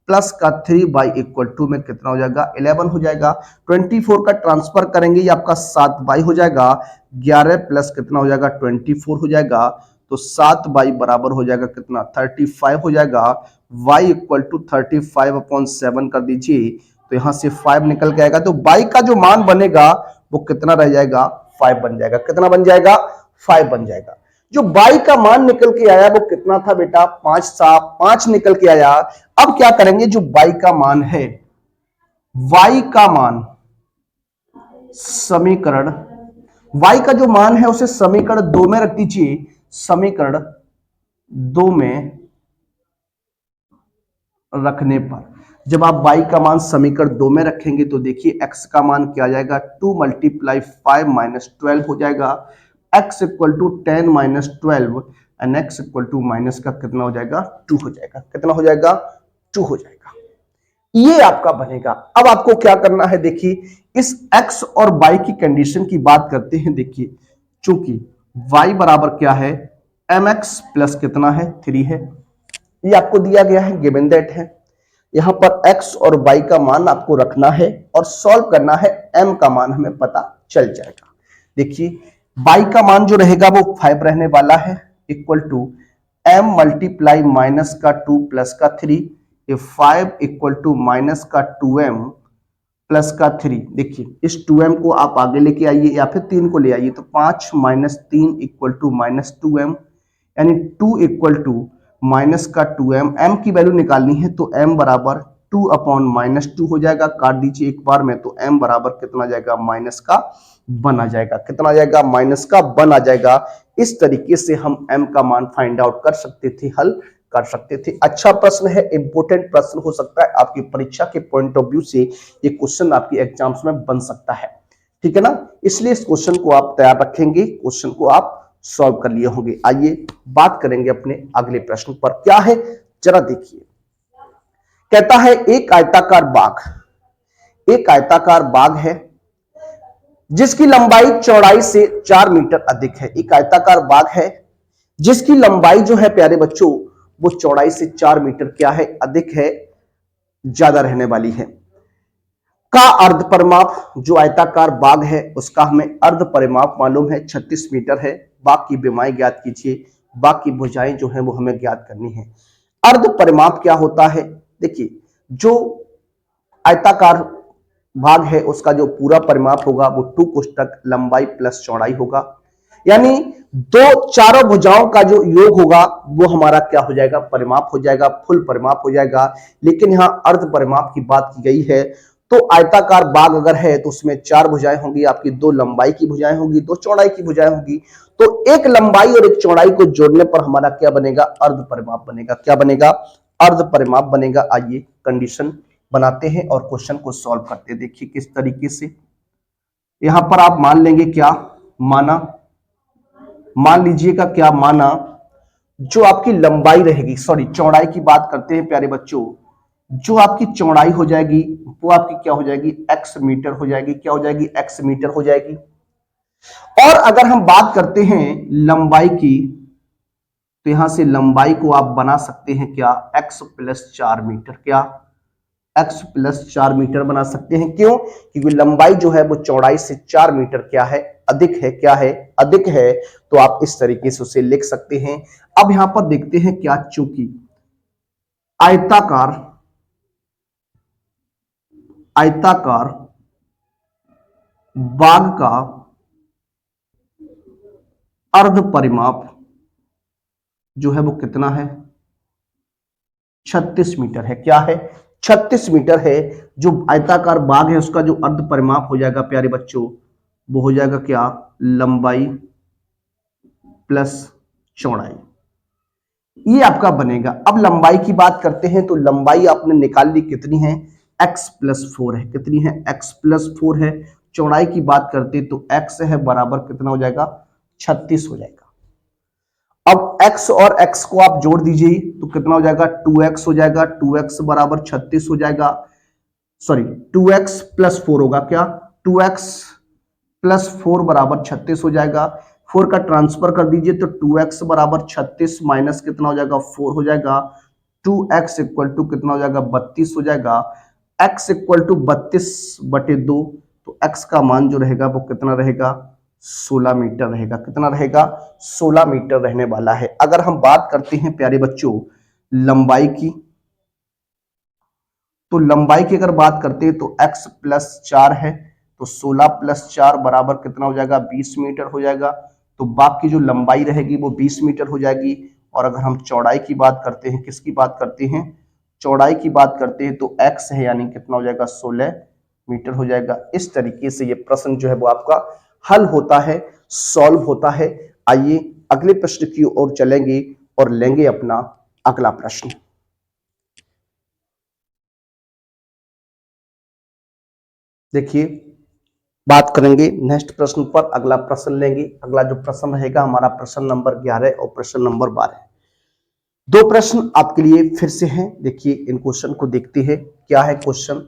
Speaker 1: प्लस का 3y इक्वल टू में कितना हो जाएगा 11 हो जाएगा। 24 का ट्रांसफर करेंगे ये आपका 7y हो जाएगा। 11 प्लस कितना हो जाएगा 24 हो जाएगा तो 7y बराबर हो जाएगा कितना 35 हो जाएगा। y इक्वल टू 35/7 कर दीजिए तो यहां से 5 निकल के आएगा। तो y का जो मान बनेगा वो कितना रह जाएगा 5 बन जाएगा। कितना बन जाएगा 5 बन जाएगा। जो y का मान निकल के आया वो कितना था बेटा 5 था, 5 निकल के आया। अब क्या करेंगे जो y का मान है, y का मान समीकरण y का जो मान है उसे समीकरण 2 में रख दीजिए। समीकरण 2 में रखने पर जब आप y का मान समीकरण 2 में रखेंगे तो देखिए x का मान क्या आ जाएगा 2 मल्टीप्लाई 5 माइनस 12 हो जाएगा। x equal to 10 minus 12 and x equal to minus का कितना हो जाएगा 2 हो जाएगा। कितना हो जाएगा 2 हो जाएगा। ये आपका बनेगा। अब आपको क्या करना है, देखिए इस x और y की कंडीशन की बात करते हैं। देखिए चूंकि y बराबर क्या है mx प्लस कितना है 3 है, ये आपको दिया गया है, गिवन दैट है। यहां पर x और y का मान आपको रखना है और सॉल्व करना है, m का मान हमें पता चल जाएगा। देखिए y का मान जो रहेगा वो 5 रहने वाला है equal to m multiply minus का 2 प्लस का 3, ये 5 इक्वल टू माइनस का 2m प्लस का 3। देखिए इस 2m को आप आगे लेके आइए या फिर 3 को ले आइए तो 5 minus 3 equal to minus 2m, यानी 2 इक्वल टू माइनस का 2m। m की वैल्यू निकालनी है तो m बराबर 2 अपॉन माइनस 2 हो जाएगा। काट दीजिए एक बार में तो m बराबर कितना जाएगा माइनस का 1 आ जाएगा। कितना आ जाएगा माइनस का 1 आ जाएगा। इस तरीके से हम m का मान फाइंड आउट कर सकते थे, हल कर सकते थे। अच्छा प्रश्न है, इंपोर्टेंट प्रश्न हो सकता है आपकी परीक्षा के पॉइंट ऑफ व्यू से, ये क्वेश्चन आपकी एग्जाम्स में बन सकता है, ठीक है ना। इसलिए इस क्वेश्चन को आप तैयार रखेंगे, क्वेश्चन को आप सॉल्व कर लिए होंगे। आइए बात करेंगे अपने अगले प्रश्न पर। क्या है जरा देखिए, कहता है एक आयताकार बाग है जिसकी लंबाई चौड़ाई से 4 मीटर अधिक है। एक आयताकार बाग है जिसकी लंबाई जो है प्यारे बच्चों वो चौड़ाई से 4 मीटर क्या है अधिक है, ज्यादा रहने वाली है। का अर्ध परिमाप, जो आयताकार बाग है उसका हमें अर्ध परिमाप मालूम है 36 मीटर है। बाग की विमाएं ज्ञात कीजिए, बाग की भुजाएं जो है वो हमें ज्ञात करनी है। अर्ध परिमाप क्या होता है, देखिए जो आयताकार भाग है उसका जो पूरा परिमाप होगा वो 2 कोष्ठक लंबाई प्लस चौड़ाई होगा, यानी चारों भुजाओं का जो योग होगा वो हमारा क्या हो जाएगा परिमाप हो जाएगा, फुल परिमाप हो जाएगा। लेकिन यहां अर्ध परिमाप की बात की गई है तो आयताकार बाग अगर है तो उसमें 4 भुजाएं होंगी आपकी, 2 लंबाई की भुजाएं होंगी, 2 चौड़ाई की भुजाएं होंगी। तो एक लंबाई और एक चौड़ाई को जोड़ने पर हमारा क्या बनेगा अर्ध परिमाप बनेगा। क्या बनेगा अर्ध परिमाप बनेगा। आइए कंडीशन बनाते हैं और क्वेश्चन को सॉल्व करते हैं। देखिए किस तरीके से, यहां पर आप मान लेंगे क्या माना, मान लीजिएगा क्या माना जो आपकी लंबाई रहेगी, सॉरी चौड़ाई की बात करते हैं प्यारे बच्चों, जो आपकी चौड़ाई हो जाएगी वो आपकी क्या हो जाएगी, एक्स मीटर हो जाएगी। क्या हो जाएगी, एक्स मीटर हो जाएगी। और अगर हम बात करते हैं लंबाई की, तो यहां से लंबाई को आप बना सकते हैं क्या, एक्स प्लस 4 मीटर। क्या, एक्स प्लस 4 मीटर बना सकते हैं। क्यों, क्योंकि लंबाई जो है वो चौड़ाई से 4 मीटर क्या है, अधिक है। क्या है, अधिक है। तो आप इस तरीके से उसे लिख सकते हैं। अब यहां पर देखते हैं क्या, चूंकि आयताकार आयताकार बाग का अर्ध परिमाप जो है वो कितना है, 36 मीटर है। क्या है, 36 मीटर है। जो आयताकार बाग है उसका जो अर्ध परिमाप हो जाएगा प्यारे बच्चों, वो हो जाएगा क्या, लंबाई प्लस चौड़ाई, ये आपका बनेगा। अब लंबाई की बात करते हैं, तो लंबाई आपने निकाल ली, कितनी है, x प्लस 4 है। कितनी है, x प्लस 4 है। चौड़ाई की बात करते हैं तो x है बराबर कितना हो जाएगा, 36 हो जाएगा। अब x और x को आप जोड़ दीजिए तो कितना हो जाएगा, 2x हो जाएगा। 2x बराबर 36 हो जाएगा। सॉरी, 2x प्लस 4 होगा। क्या, 2x प्लस 4 बराबर 36 हो जाएगा। 4 का ट्रांसफर कर दीजिए तो 2x बराबर 36 माइनस कितना हो जाएगा, 4 हो जाएगा। 2x इक्वल टू कितना हो जाएगा, 32 हो जाएगा। x इक्वल टू 32/2, तो x का मान जो रहेगा वो कितना रहेगा, 16 मीटर रहेगा। कितना रहेगा, 16 मीटर रहने वाला है। अगर हम बात करते हैं प्यारे बच्चों लंबाई की, तो लंबाई की अगर बात करते हैं तो x प्लस 4 है, तो 16 प्लस 4 बराबर कितना हो जाएगा, 20 मीटर हो जाएगा। तो बाकी जो लंबाई रहेगी वो 20 मीटर हो जाएगी। और अगर हम चौड़ाई की बात करते हैं, किसकी बात करते हैं, चौड़ाई की बात करते हैं, तो x है यानी कितना हो जाएगा, 16 मीटर हो जाएगा। इस तरीके से ये प्रश्न जो है वो आपका हल होता है, सॉल्व होता है। आइए अगले प्रश्न की ओर चलेंगे और लेंगे अपना अगला प्रश्न। देखिए, बात करेंगे नेक्स्ट प्रश्न पर, अगला प्रश्न लेंगे। अगला जो प्रश्न रहेगा हमारा प्रश्न नंबर 11 और प्रश्न नंबर 12। दो प्रश्न आपके लिए फिर से हैं। देखिए इन क्वेश्चन को देखते हैं। क्या है क्वेश्चन,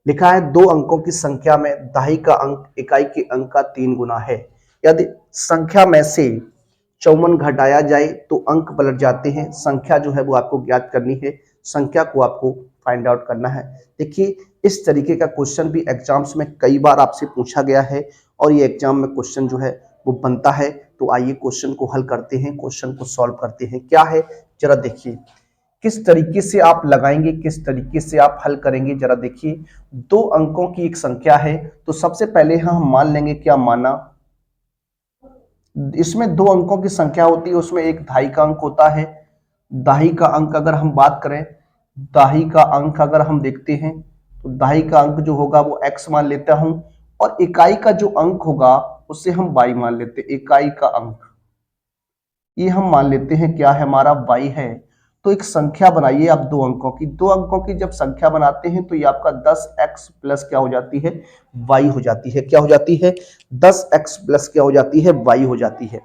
Speaker 1: लिखा है 2 अंकों की संख्या में दहाई का अंक इकाई के अंक का 3 गुना है। यदि संख्या में से 54 घटाया जाए तो अंक पलट जाते हैं। संख्या जो है वो आपको ज्ञात करनी है, संख्या को आपको फाइंड आउट करना है। देखिए इस तरीके का क्वेश्चन भी एग्जाम्स में कई बार आपसे पूछा गया है और ये एग्जाम में क्वेश्चन जो है वो बनता है। तो आइए क्वेश्चन को हल करते हैं, क्वेश्चन को सॉल्व करते हैं। क्या है जरा देखिए, किस तरीके से आप लगाएंगे, किस तरीके से आप हल करेंगे, जरा देखिए। 2 अंकों की एक संख्या है, तो सबसे पहले हम मान लेंगे, क्या माना, इसमें 2 अंकों की संख्या होती है, उसमें एक दहाई का अंक होता है। दहाई का अंक अगर हम बात करें, दहाई का अंक अगर हम देखते हैं तो दहाई का अंक जो होगा वो x मान लेता हूं, और इकाई का जो अंक होगा उसे हम y मान लेते हैं। इकाई का अंक ये हम मान लेते हैं क्या है, हमारा y है। तो एक संख्या बनाइए आप 2 अंकों की। 2 अंकों की जब संख्या बनाते हैं तो ये आपका 10x प्लस क्या हो जाती है, y हो जाती है। क्या हो जाती है, 10x प्लस क्या हो जाती है, y हो जाती है।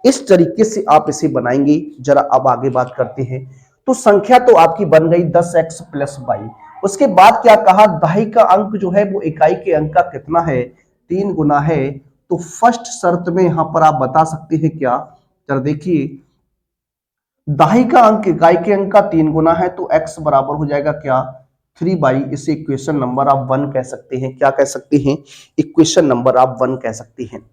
Speaker 1: इस तरीके से आप इसे बनाएंगे। जरा अब आगे बात करते हैं। तो संख्या तो आपकी बन गई 10x प्लस y। उसके बाद क्या कहा, दहाई का अंक जो है वो इकाई के अंक का कितना है, 3 गुना है। तो फर्स्ट शर्त में यहां पर आप बता सकते हैं क्या, जरा देखिए, दहाई का अंक इकाई के अंक का 3 गुना है, तो x बराबर हो जाएगा क्या, 3/। इसे इक्वेशन नंबर आप 1 कह सकते हैं। क्या कह सकते हैं, इक्वेशन नंबर आप 1 कह सकते हैं,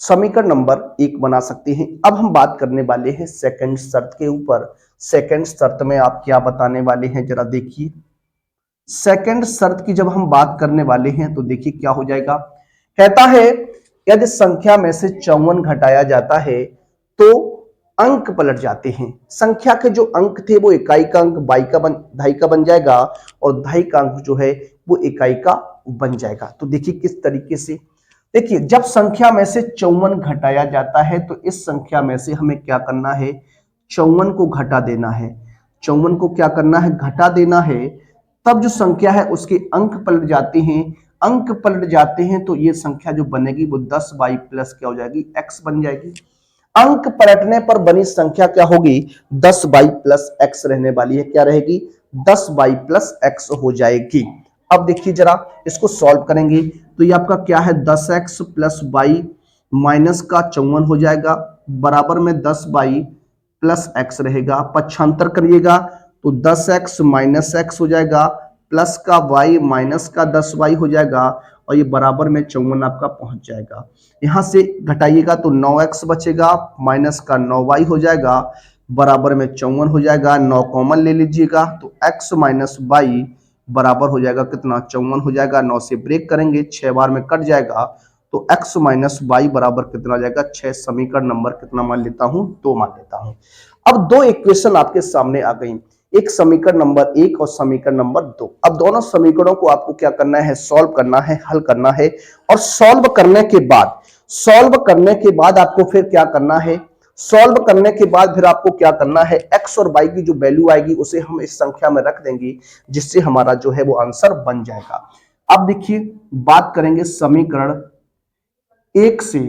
Speaker 1: समीकरण नंबर 1 बना सकते हैं। अब हम बात करने वाले हैं सेकंड शर्त के ऊपर। सेकंड शर्त में आप क्या बताने वाले हैं, जरा देखिए। सेकंड शर्त की जब हम बात करने वाले हैं तो देखिए क्या हो जाएगा, कहता है यदि संख्या में से 54 घटाया जाता है तो अंक पलट जाते हैं। संख्या के जो अंक थे वो इकाई का अंक दहाई का बन जाएगा, और दहाई का अंक जो है वो इकाई का बन जाएगा। तो देखिए किस तरीके से, देखिए जब संख्या में से 54 घटाया जाता है तो इस संख्या में से हमें क्या करना है, 54 को घटा देना है। 54 को क्या करना है, घटा देना है। तब जो संख्या है उसके अंक पलट जाते हैं। अंक पलट जाते हैं तो ये संख्या जो बनेगी वो 10y प्लस क्या हो जाएगी, x बन जाएगी। अंक पलटने पर बनी संख्या क्या होगी? 10y प्लस एक्स रहने वाली है। क्या रहेगी? 10y प्लस एक्स हो जाएगी। अब देखिए जरा इसको सॉल्व करेंगे तो ये आपका क्या है? 10x प्लस वाई माइनस का 54 हो जाएगा, बराबर में 10y प्लस एक्स रहेगा। पक्षांतर करिएगा तो 10x माइनस एक्स हो जाएगा, प्लस का y माइनस का 10y हो जाएगा, और ये बराबर में 54 आपका पहुंच जाएगा। यहां से घटाइएगा तो 9x बचेगा, माइनस का 9y हो जाएगा, बराबर में 54 हो जाएगा। 9 कॉमन ले लीजिएगा तो x माइनस वाई बराबर हो जाएगा कितना? 54 हो जाएगा। 9 से ब्रेक करेंगे, 6 बार में कट जाएगा तो x माइनस वाई बराबर कितना आ जाएगा? 6। समीकरण नंबर कितना मान लेता हूं? 2 मान लेता हूं। अब दो इक्वेशन आपके सामने आ गई, एक समीकरण नंबर 1 और समीकरण नंबर 2। अब दोनों समीकरणों को आपको क्या करना है? सॉल्व करना है, हल करना है। और सॉल्व करने के बाद आपको फिर क्या करना है? सॉल्व करने के बाद फिर आपको क्या करना है? एक्स और वाई की जो वैल्यू आएगी उसे हम इस संख्या में रख देंगे, जिससे हमारा जो है वो आंसर बन जाएगा। अब देखिए बात करेंगे समीकरण 1 से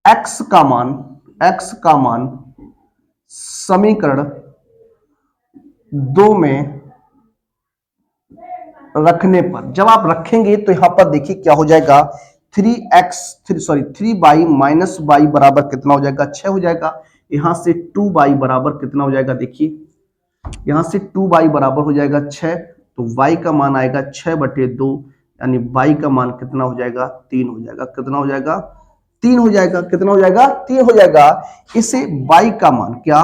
Speaker 1: x का मान समीकरण 2 में रखने पर, जब आप रखेंगे तो यहां पर देखिए क्या हो जाएगा? 3y माइनस वाई बराबर कितना हो जाएगा? 6 हो जाएगा। यहां से 2y बराबर कितना हो जाएगा? देखिए यहां से 2y बराबर हो जाएगा 6, तो y का मान आएगा 6/2, यानी y का मान कितना हो जाएगा? 3 हो जाएगा। कितना हो जाएगा? 3 हो जाएगा। कितना हो जाएगा? 3 हो जाएगा। इसे y का मान क्या?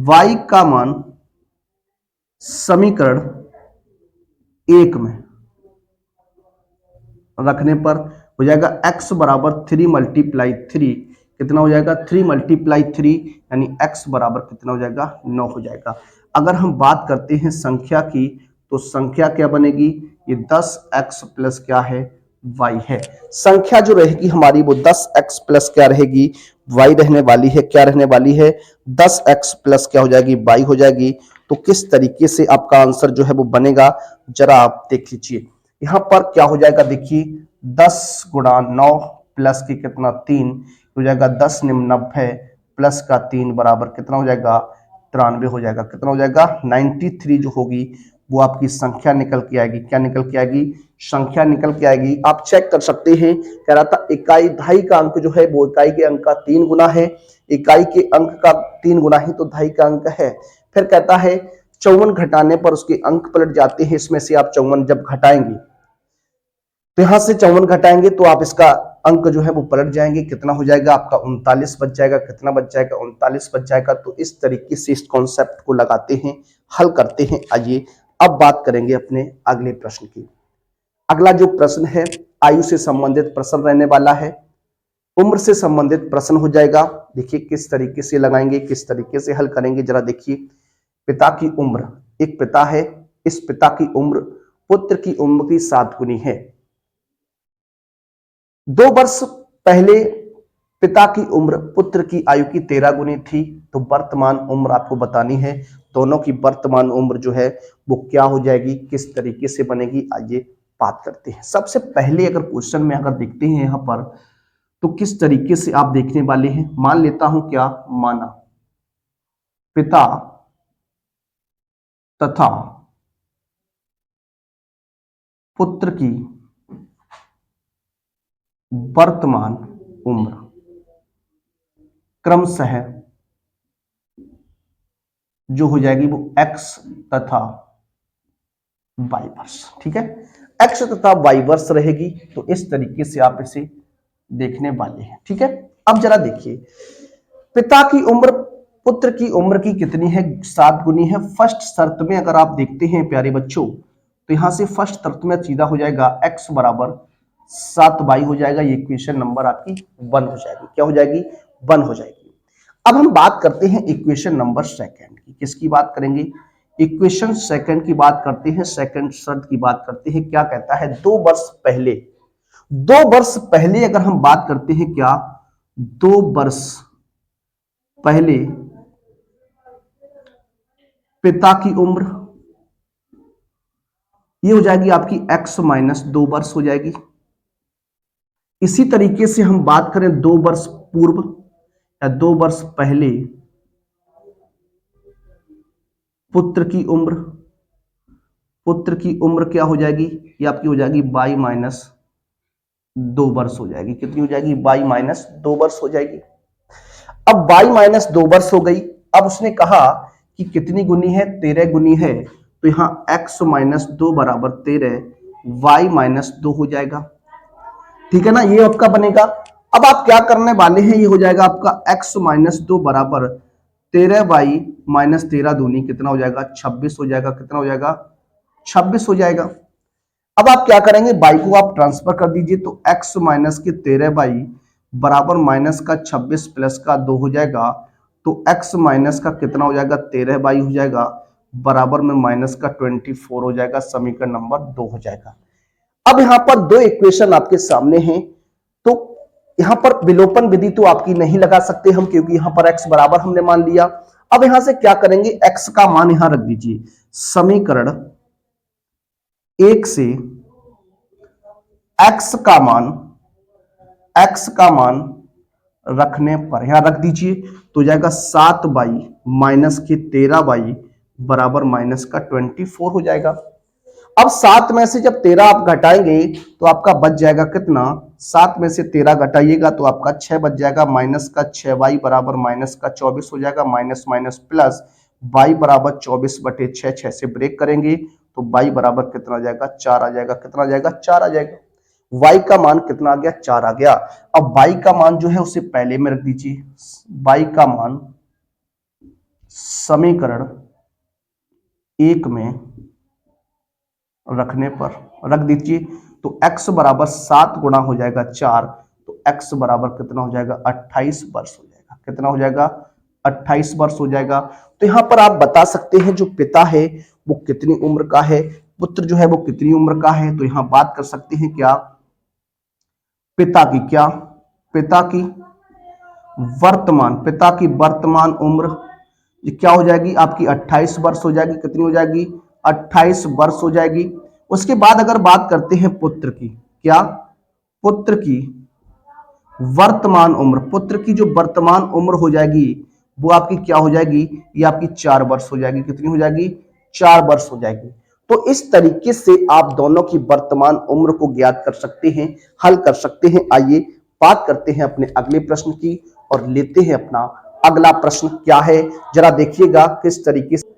Speaker 1: y का मान समीकरण 1 में रखने पर हो जाएगा x बराबर 3 मल्टीप्लाई 3, कितना हो जाएगा? 3 मल्टीप्लाई 3, यानी x बराबर कितना हो जाएगा? 9 हो जाएगा। अगर हम बात करते हैं संख्या की, तो संख्या क्या बनेगी? ये 10x प्लस क्या है? y है। संख्या जो रहेगी हमारी वो 10x प्लस क्या रहेगी? y रहने वाली है। क्या रहने वाली है? 10x प्लस क्या हो जाएगी? y हो जाएगी। तो किस तरीके से आपका आंसर जो है वो बनेगा, जरा आप देख लीजिए। यहां पर क्या हो जाएगा? देखिए 10 गुणा 9 प्लस की कितना? 3 हो जाएगा। 10 निम्न 90 प्लस का 3 बराबर कितना हो जाएगा? 93 हो जाएगा। कितना हो जाएगा? 93 जो होगी वो आपकी संख्या निकल के आएगी। क्या निकल के आएगी? संख्या निकल के आएगी। आप चेक कर सकते हैं, कह रहा था इकाई दहाई का अंक जो है वो इकाई के अंक का 3 गुना है, इकाई के अंक का 3 गुना ही तो दहाई का अंक है। फिर कहता है 54 घटाने पर उसके अंक पलट जाते हैं। इसमें से आप 54 जब घटाएंगे तो यहां से 54 घटाएंगे तो आप इसका अंक जो है वो पलट जाएंगे। कितना हो जाएगा? आपका 39 बच जाएगा। कितना बच जाएगा? 39 बच जाएगा। तो इस तरीके से इस कॉन्सेप्ट को लगाते हैं, हल करते हैं। आइए अब बात करेंगे अपने अगले प्रश्न की। अगला जो प्रश्न है आयु से संबंधित प्रश्न रहने वाला है, उम्र से संबंधित प्रश्न हो जाएगा। देखिए किस तरीके से लगाएंगे, किस तरीके से हल करेंगे, जरा देखिए। पिता की उम्र, एक पिता है, इस पिता की उम्र पुत्र की उम्र की 7 गुनी है। 2 वर्ष पहले पिता की उम्र पुत्र की आयु की 13 गुनी थी। तो वर्तमान उम्र आपको बतानी है। दोनों की वर्तमान उम्र जो है वो क्या हो जाएगी, किस तरीके से बनेगी, आइए बात करते हैं। सबसे पहले अगर क्वेश्चन में अगर देखते हैं यहां पर, तो किस तरीके से आप देखने वाले हैं। मान लेता हूं, क्या माना? पिता तथा पुत्र की वर्तमान उम्र क्रमशः जो हो जाएगी वो x तथा y वर्ष। ठीक है, x तथा y वर्ष रहेगी। तो इस तरीके से आप इसे देखने वाले हैं। ठीक है, अब जरा देखिए, पिता की उम्र पुत्र की उम्र की कितनी है? 7 गुनी है। फर्स्ट शर्त में अगर आप देखते हैं प्यारे बच्चों, तो यहां से फर्स्ट शर्त में सीधा हो जाएगा x बराबर 7y हो जाएगा। ये इक्वेशन नंबर आपकी 1 हो जाएगी। क्या हो जाएगी? 1 हो जाएगी। अब हम बात करते हैं इक्वेशन नंबर सेकंड की। किसकी बात करेंगे? इक्वेशन सेकंड की बात करते हैं, सेकंड शर्त की बात करते हैं। क्या कहता है? 2 वर्ष पहले, 2 वर्ष पहले अगर हम बात करते हैं, क्या 2 वर्ष पहले पिता की उम्र, ये हो जाएगी आपकी x माइनस 2 वर्ष हो जाएगी। इसी तरीके से हम बात करें 2 वर्ष पूर्व या 2 वर्ष पहले पुत्र की उम्र क्या हो जाएगी, ये आपकी हो जाएगी 22-2 वर्ष हो जाएगी। कितनी हो जाएगी, 22-2 वर्ष हो जाएगी। अब 22-2 वर्ष हो गई। अब उसने कहा कि कितनी गुनी है, 13 गुनी है, तो यहां x-2 बराबर 13 y-2 हो जाएगा। ठीक है ना, ये आपका बनेगा। अब आप क्या करने वाले हैं, ये हो जाएगा आपका x-2 बराबर 13y-13 दूनी कितना हो जाएगा, 26 हो जाएगा। कितना हो जाएगा, 26 हो जाएगा। अब आप क्या करेंगे, y को आप ट्रांसफर कर दीजिए, तो x माइनस के 13y बराबर माइनस का 26 प्लस का 2 हो जाएगा। तो x माइनस का कितना हो जाएगा, 13y हो जाएगा, बराबर में माइनस का 24 हो जाएगा। समीकरण नंबर 2 हो जाएगा। अब यहां पर दो इक्वेशन आपके सामने हैं, तो यहां पर विलोपन विधि तो आपकी नहीं लगा सकते हम, क्योंकि यहां पर x बराबर हमने मान लिया। अब यहां से क्या करेंगे, x का मान यहां रख दीजिए। समीकरण 1 से x का मान रखने पर यहां रख दीजिए, तो जाएगा 7y माइनस के 13y बराबर माइनस का 24 हो जाएगा। अब 7 में से जब 13 आप घटाएंगे तो आपका बच जाएगा कितना, 7 में से 13 घटाइएगा तो आपका 6 बच जाएगा। माइनस का 6y बराबर माइनस का 24 हो जाएगा। माइनस माइनस प्लस y बराबर 24/6, 6 से ब्रेक करेंगे तो y बराबर कितना आ जाएगा, 4 आ जाएगा। कितना आ जाएगा, 4 आ जाएगा। y का मान कितना आ गया, 4 आ गया। अब y का मान जो है उसे पहले में रख दीजिए। y का मान समीकरण 1 में रखने पर रख दीजिए, तो x बराबर 7 गुणा हो जाएगा 4, तो x बराबर कितना हो जाएगा, 28 वर्ष हो जाएगा। कितना हो जाएगा, 28 वर्ष हो जाएगा। तो यहां पर आप बता सकते हैं जो पिता है वो कितनी उम्र का है, पुत्र जो है वो कितनी उम्र का है। तो यहां बात कर सकते हैं क्या, पिता की वर्तमान उम्र ये क्या हो जाएगी आपकी, 28 वर्ष हो जाएगी। कितनी हो जाएगी, 28 वर्ष हो जाएगी। उसके बाद अगर बात करते हैं पुत्र की, क्या, पुत्र की जो वर्तमान उम्र हो जाएगी वो आपकी क्या हो जाएगी, ये आपकी 4 वर्ष हो जाएगी। कितनी हो जाएगी, 4 वर्ष हो जाएगी। तो इस तरीके से आप दोनों की वर्तमान उम्र को ज्ञात कर सकते हैं, हल कर सकते हैं। आइए बात करते हैं अपने अगले प्रश्न की और लेते हैं अपना अगला प्रश्न क्या है, जरा देखिएगा किस तरीके से।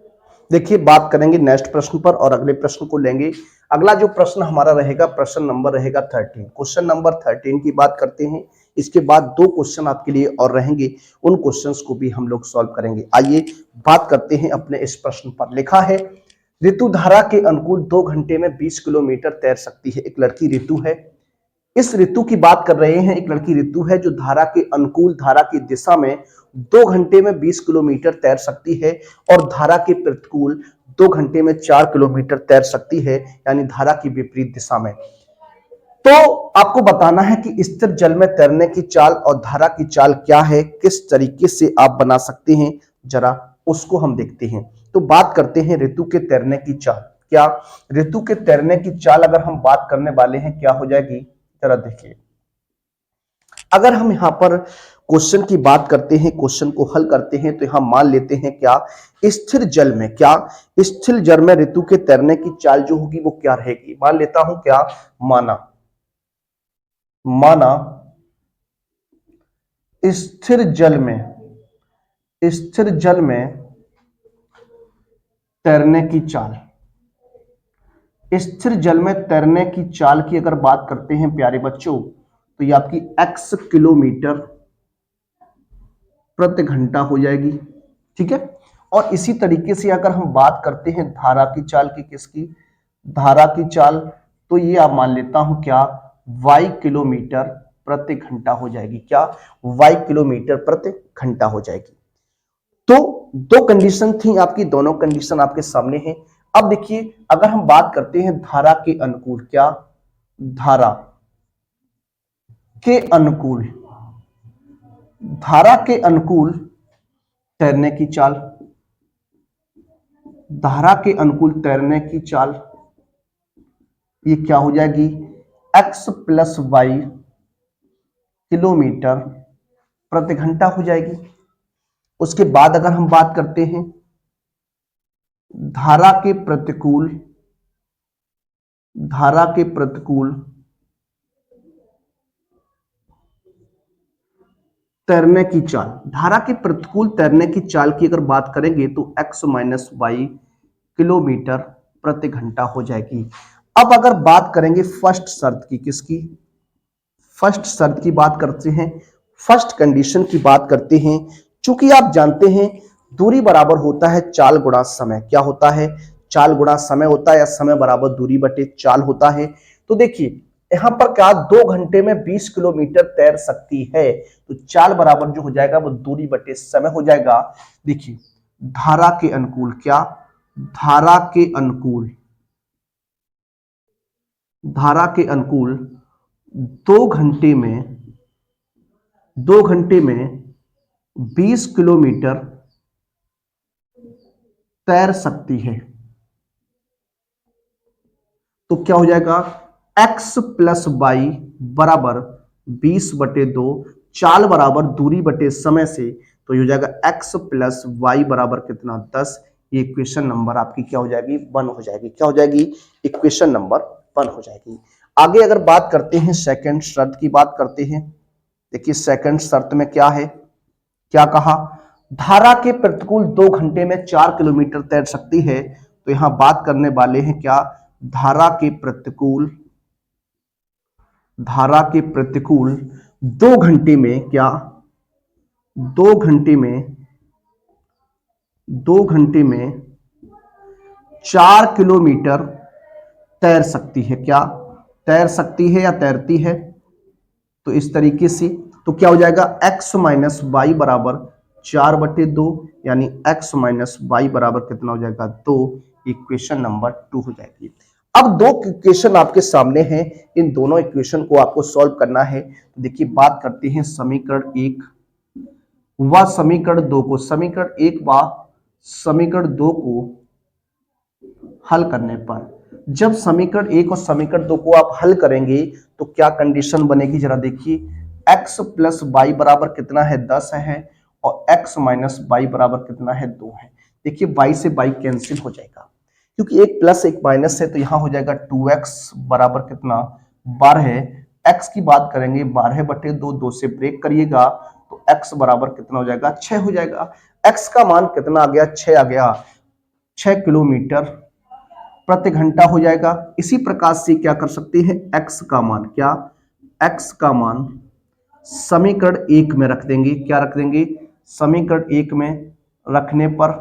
Speaker 1: देखिए बात करेंगे नेक्स्ट प्रश्न पर और अगले प्रश्न को लेंगे। अगला जो प्रश्न हमारा रहेगा, प्रश्न नंबर रहेगा 13। क्वेश्चन नंबर 13 की बात करते हैं। इसके बाद 2 क्वेश्चन आपके लिए और रहेंगे, उन क्वेश्चंस को भी हम लोग सॉल्व करेंगे। आइए बात करते हैं अपने इस प्रश्न पर। लिखा है, ऋतु धारा के अनुकूल 2 घंटे में 20 किलोमीटर तैर सकती है। एक लड़की ऋतु है, इस ऋतु की बात कर रहे हैं। एक लड़की ऋतु है जो धारा के अनुकूल, धारा की दिशा में 2 घंटे में 20 किलोमीटर तैर सकती है, और धारा के प्रतिकूल 2 घंटे में 4 किलोमीटर तैर सकती है, यानी धारा की विपरीत दिशा में। तो आपको बताना है कि स्थिर जल में तैरने की चाल और धारा की चाल क्या है, किस तरीके से आप बना सकते हैं, जरा उसको हम देखते हैं। तो बात करते हैं ऋतु के तैरने की चाल। क्या, ऋतु के तैरने की चाल अगर हम बात करने वाले हैं क्या हो जाएगी, जरा देखिए। अगर हम यहां पर क्वेश्चन की बात करते हैं, क्वेश्चन को हल करते हैं, तो यहां मान लेते हैं क्या, स्थिर जल में, क्या, स्थिर जल में ऋतु के तैरने की चाल जो होगी वो क्या रहेगी। मान लेता हूं क्या, माना स्थिर जल में तैरने की चाल, स्थिर जल में तैरने की चाल की अगर बात करते हैं प्यारे बच्चों, तो ये आपकी x किलोमीटर प्रति घंटा हो जाएगी। ठीक है, और इसी तरीके से अगर हम बात करते हैं धारा की चाल की, किसकी, धारा की चाल, तो ये आप मान लेता हूं क्या, y किलोमीटर प्रति घंटा हो जाएगी। क्या, y किलोमीटर प्रति घंटा हो जाएगी। तो 2 कंडीशन थी आपकी, दोनों कंडीशन आपके सामने हैं। अब देखिए अगर हम बात करते हैं धारा के अनुकूल, क्या, धारा के अनुकूल, धारा के अनुकूल तैरने की चाल, धारा के अनुकूल तैरने की चाल ये क्या हो जाएगी, x + y किलोमीटर प्रति घंटा हो जाएगी। उसके बाद अगर हम बात करते हैं धारा के प्रतिकूल तैरने की चाल, धारा के प्रतिकूल तैरने की चाल की अगर बात करेंगे तो x माइनस वाई किलोमीटर प्रति घंटा हो जाएगी। अब अगर बात करेंगे फर्स्ट शर्त की, किसकी? फर्स्ट शर्त की बात करते हैं, फर्स्ट कंडीशन की बात करते हैं। चूंकि आप जानते हैं दूरी बराबर होता है चाल गुणा समय। क्या होता है? चाल गुणा समय होता है, या समय बराबर दूरी बटे चाल होता है। तो देखिए यहां पर क्या 2 घंटे में 20 किलोमीटर तैर सकती है, तो चाल बराबर जो हो जाएगा वो दूरी बटे समय हो जाएगा। देखिए धारा के अनुकूल, क्या? धारा के अनुकूल 2 घंटे में 20 किलोमीटर तैर सकती है। तो क्या हो जाएगा? x प्लस वाई बराबर 20/2, चाल बराबर दूरी बटे समय से, तो ये हो जाएगा x प्लस वाई बराबर कितना? 10। ये इक्वेशन नंबर आपकी क्या हो जाएगी? 1 हो जाएगी। क्या हो जाएगी? इक्वेशन नंबर 1 हो जाएगी। आगे अगर बात करते हैं सेकंड शर्त की बात करते हैं। देखिए सेकंड शर्त में क्या है, क्या कहा? धारा के प्रतिकूल 2 घंटे में 4 किलोमीटर तैर सकती है। तो यहां बात करने वाले हैं क्या? धारा के प्रतिकूल 2 घंटे में क्या? 2 घंटे में 4 किलोमीटर तैर सकती है। क्या तैर सकती है या तैरती है? तो इस तरीके से तो क्या हो जाएगा? x माइनस वाई बराबर 4/2, यानी x माइनस वाई बराबर कितना हो जाएगा? 2। इक्वेशन नंबर 2 हो जाएगी। अब 2 इक्वेशन आपके सामने हैं, इन दोनों इक्वेशन को आपको सॉल्व करना है। देखिए बात करते हैं समीकरण 1 व समीकरण 2 को, समीकरण 1 व समीकरण 2 को हल करने पर, जब समीकरण 1 और समीकरण 2 को आप हल करेंगे तो क्या कंडीशन बनेगी? जरा देखिए x प्लस वाई बराबर कितना है? 10 है, और x माइनस वाई बराबर कितना है? 2 है। देखिए y से y कैंसिल हो जाएगा, क्योंकि एक प्लस एक माइनस है, तो यहां हो जाएगा 2x बराबर कितना? 12। x की बात करेंगे 12/2, 2 से ब्रेक करिएगा तो x बराबर कितना हो जाएगा? 6 हो जाएगा। x का मान कितना आ गया? 6 आ गया। 6 किलोमीटर प्रति घंटा हो जाएगा। इसी प्रकार से क्या कर सकते हैं? x का मान, क्या? x का मान समीकरण 1 में रख देंगे। क्या रख देंगे? समीकरण 1 में रखने पर,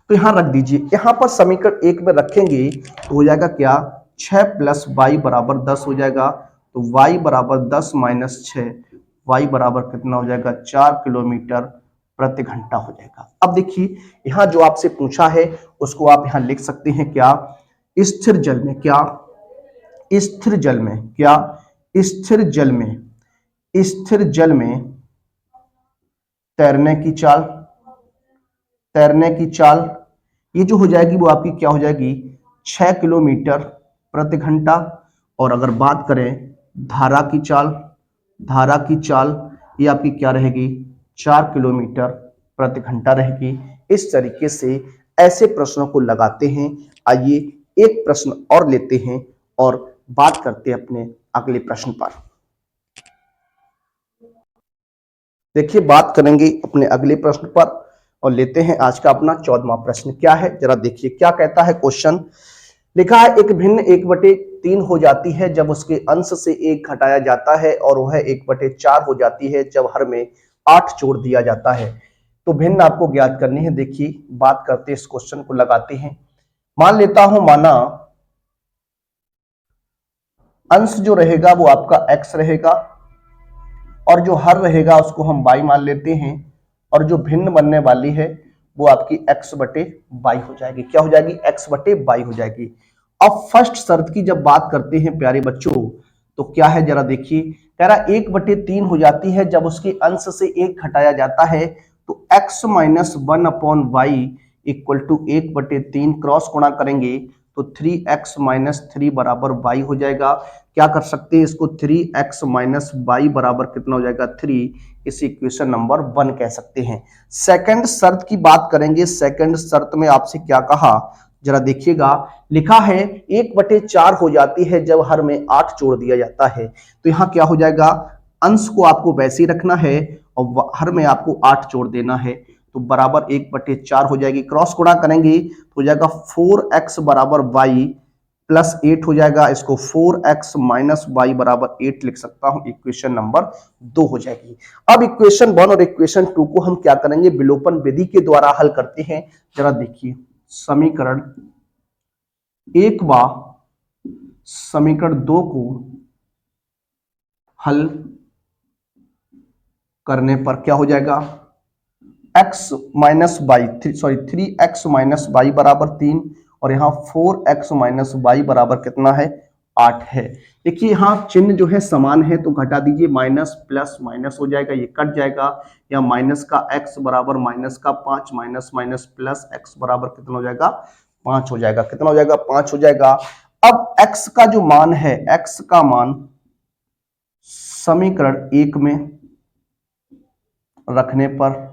Speaker 1: तो यहां रख दीजिए। यहां पर समीकरण 1 में रखेंगे तो हो जाएगा क्या? 6 प्लस वाई बराबर 10 हो जाएगा। तो y बराबर 10 माइनस 6, y बराबर कितना हो जाएगा? 4 किलोमीटर प्रति घंटा हो जाएगा। अब देखिए यहां जो आपसे पूछा है उसको आप यहां लिख सकते हैं, क्या? स्थिर जल में, क्या? स्थिर जल में, क्या? स्थिर जल में तैरने की चाल ये जो हो जाएगी वो आपकी क्या हो जाएगी? 6 किलोमीटर प्रति घंटा। और अगर बात करें धारा की चाल ये आपकी क्या रहेगी? 4 किलोमीटर प्रति घंटा रहेगी। इस तरीके से ऐसे प्रश्नों को लगाते हैं। आइए एक प्रश्न और लेते हैं और बात करते हैं अपने अगले प्रश्न पर। देखिए बात करेंगे अपने अगले प्रश्न पर और लेते हैं आज का अपना 14वां प्रश्न। क्या है जरा देखिए, क्या कहता है क्वेश्चन? लिखा है एक भिन्न 1/3 हो जाती है जब उसके अंश से 1 घटाया जाता है, और वह 1/4 हो जाती है जब हर में 8 जोड़ दिया जाता है। तो भिन्न आपको ज्ञात करनी है। देखिए बात करते इस क्वेश्चन को लगाते हैं। मान लेता हूं, माना अंश जो रहेगा वो आपका x रहेगा, और जो हर रहेगा उसको हम y मान लेते हैं, और जो भिन्न बनने वाली है वो आपकी x/y हो जाएगी। क्या हो जाएगी? x/y हो जाएगी। अब फर्स्ट शर्त की जब बात करते हैं प्यारे बच्चों, तो क्या है जरा देखिए, कह रहा 1/3 हो जाती है जब उसके अंश से 1 घटाया जाता है, तो x - 1/y = 1/3 क्रॉस गुणा करेंगे तो 3x माइनस 3 बराबर y हो जाएगा। क्या कर सकते हैं इसको, 3x माइनस y बराबर कितना हो जाएगा 3, इस इक्वेशन नंबर 1 कह सकते हैं। सेकंड शर्त की बात करेंगे। सेकंड शर्त में आपसे क्या कहा, जरा देखिएगा, लिखा है 1/4 हो जाती है जब हर में 8 जोड़ दिया जाता है। तो यहाँ क्या हो जाएगा, अंश को आपको वैसे ही रखना है और हर में आपको 8 जोड़ देना है, तो बराबर 1/4 हो जाएगी। क्रॉस गुणा करेंगे तो हो जाएगा 4x बराबर y प्लस 8 हो जाएगा। इसको 4x माइनस y बराबर 8 लिख सकता हूं। इक्वेशन नंबर 2 हो जाएगी। अब इक्वेशन 1 और इक्वेशन 2 को हम क्या करेंगे, विलोपन विधि के द्वारा हल करते हैं। जरा देखिए, समीकरण 1 व समीकरण 2 को हल करने पर क्या हो जाएगा, x minus y 3x minus y बराबर 3 और यहाँ 4x माइनस वाई बराबर कितना है 8 है। देखिए यहाँ चिन्ह जो है समान है तो घटा दीजिए, माइनस प्लस माइनस हो जाएगा, ये कट जाएगा। या माइनस का x बराबर माइनस का 5 माइनस माइनस प्लस x बराबर कितना हो जाएगा 5 हो जाएगा। कितना हो जाएगा 5 हो जाएगा। अब x का जो मान है, x का मान समीकरण 1 में रखने पर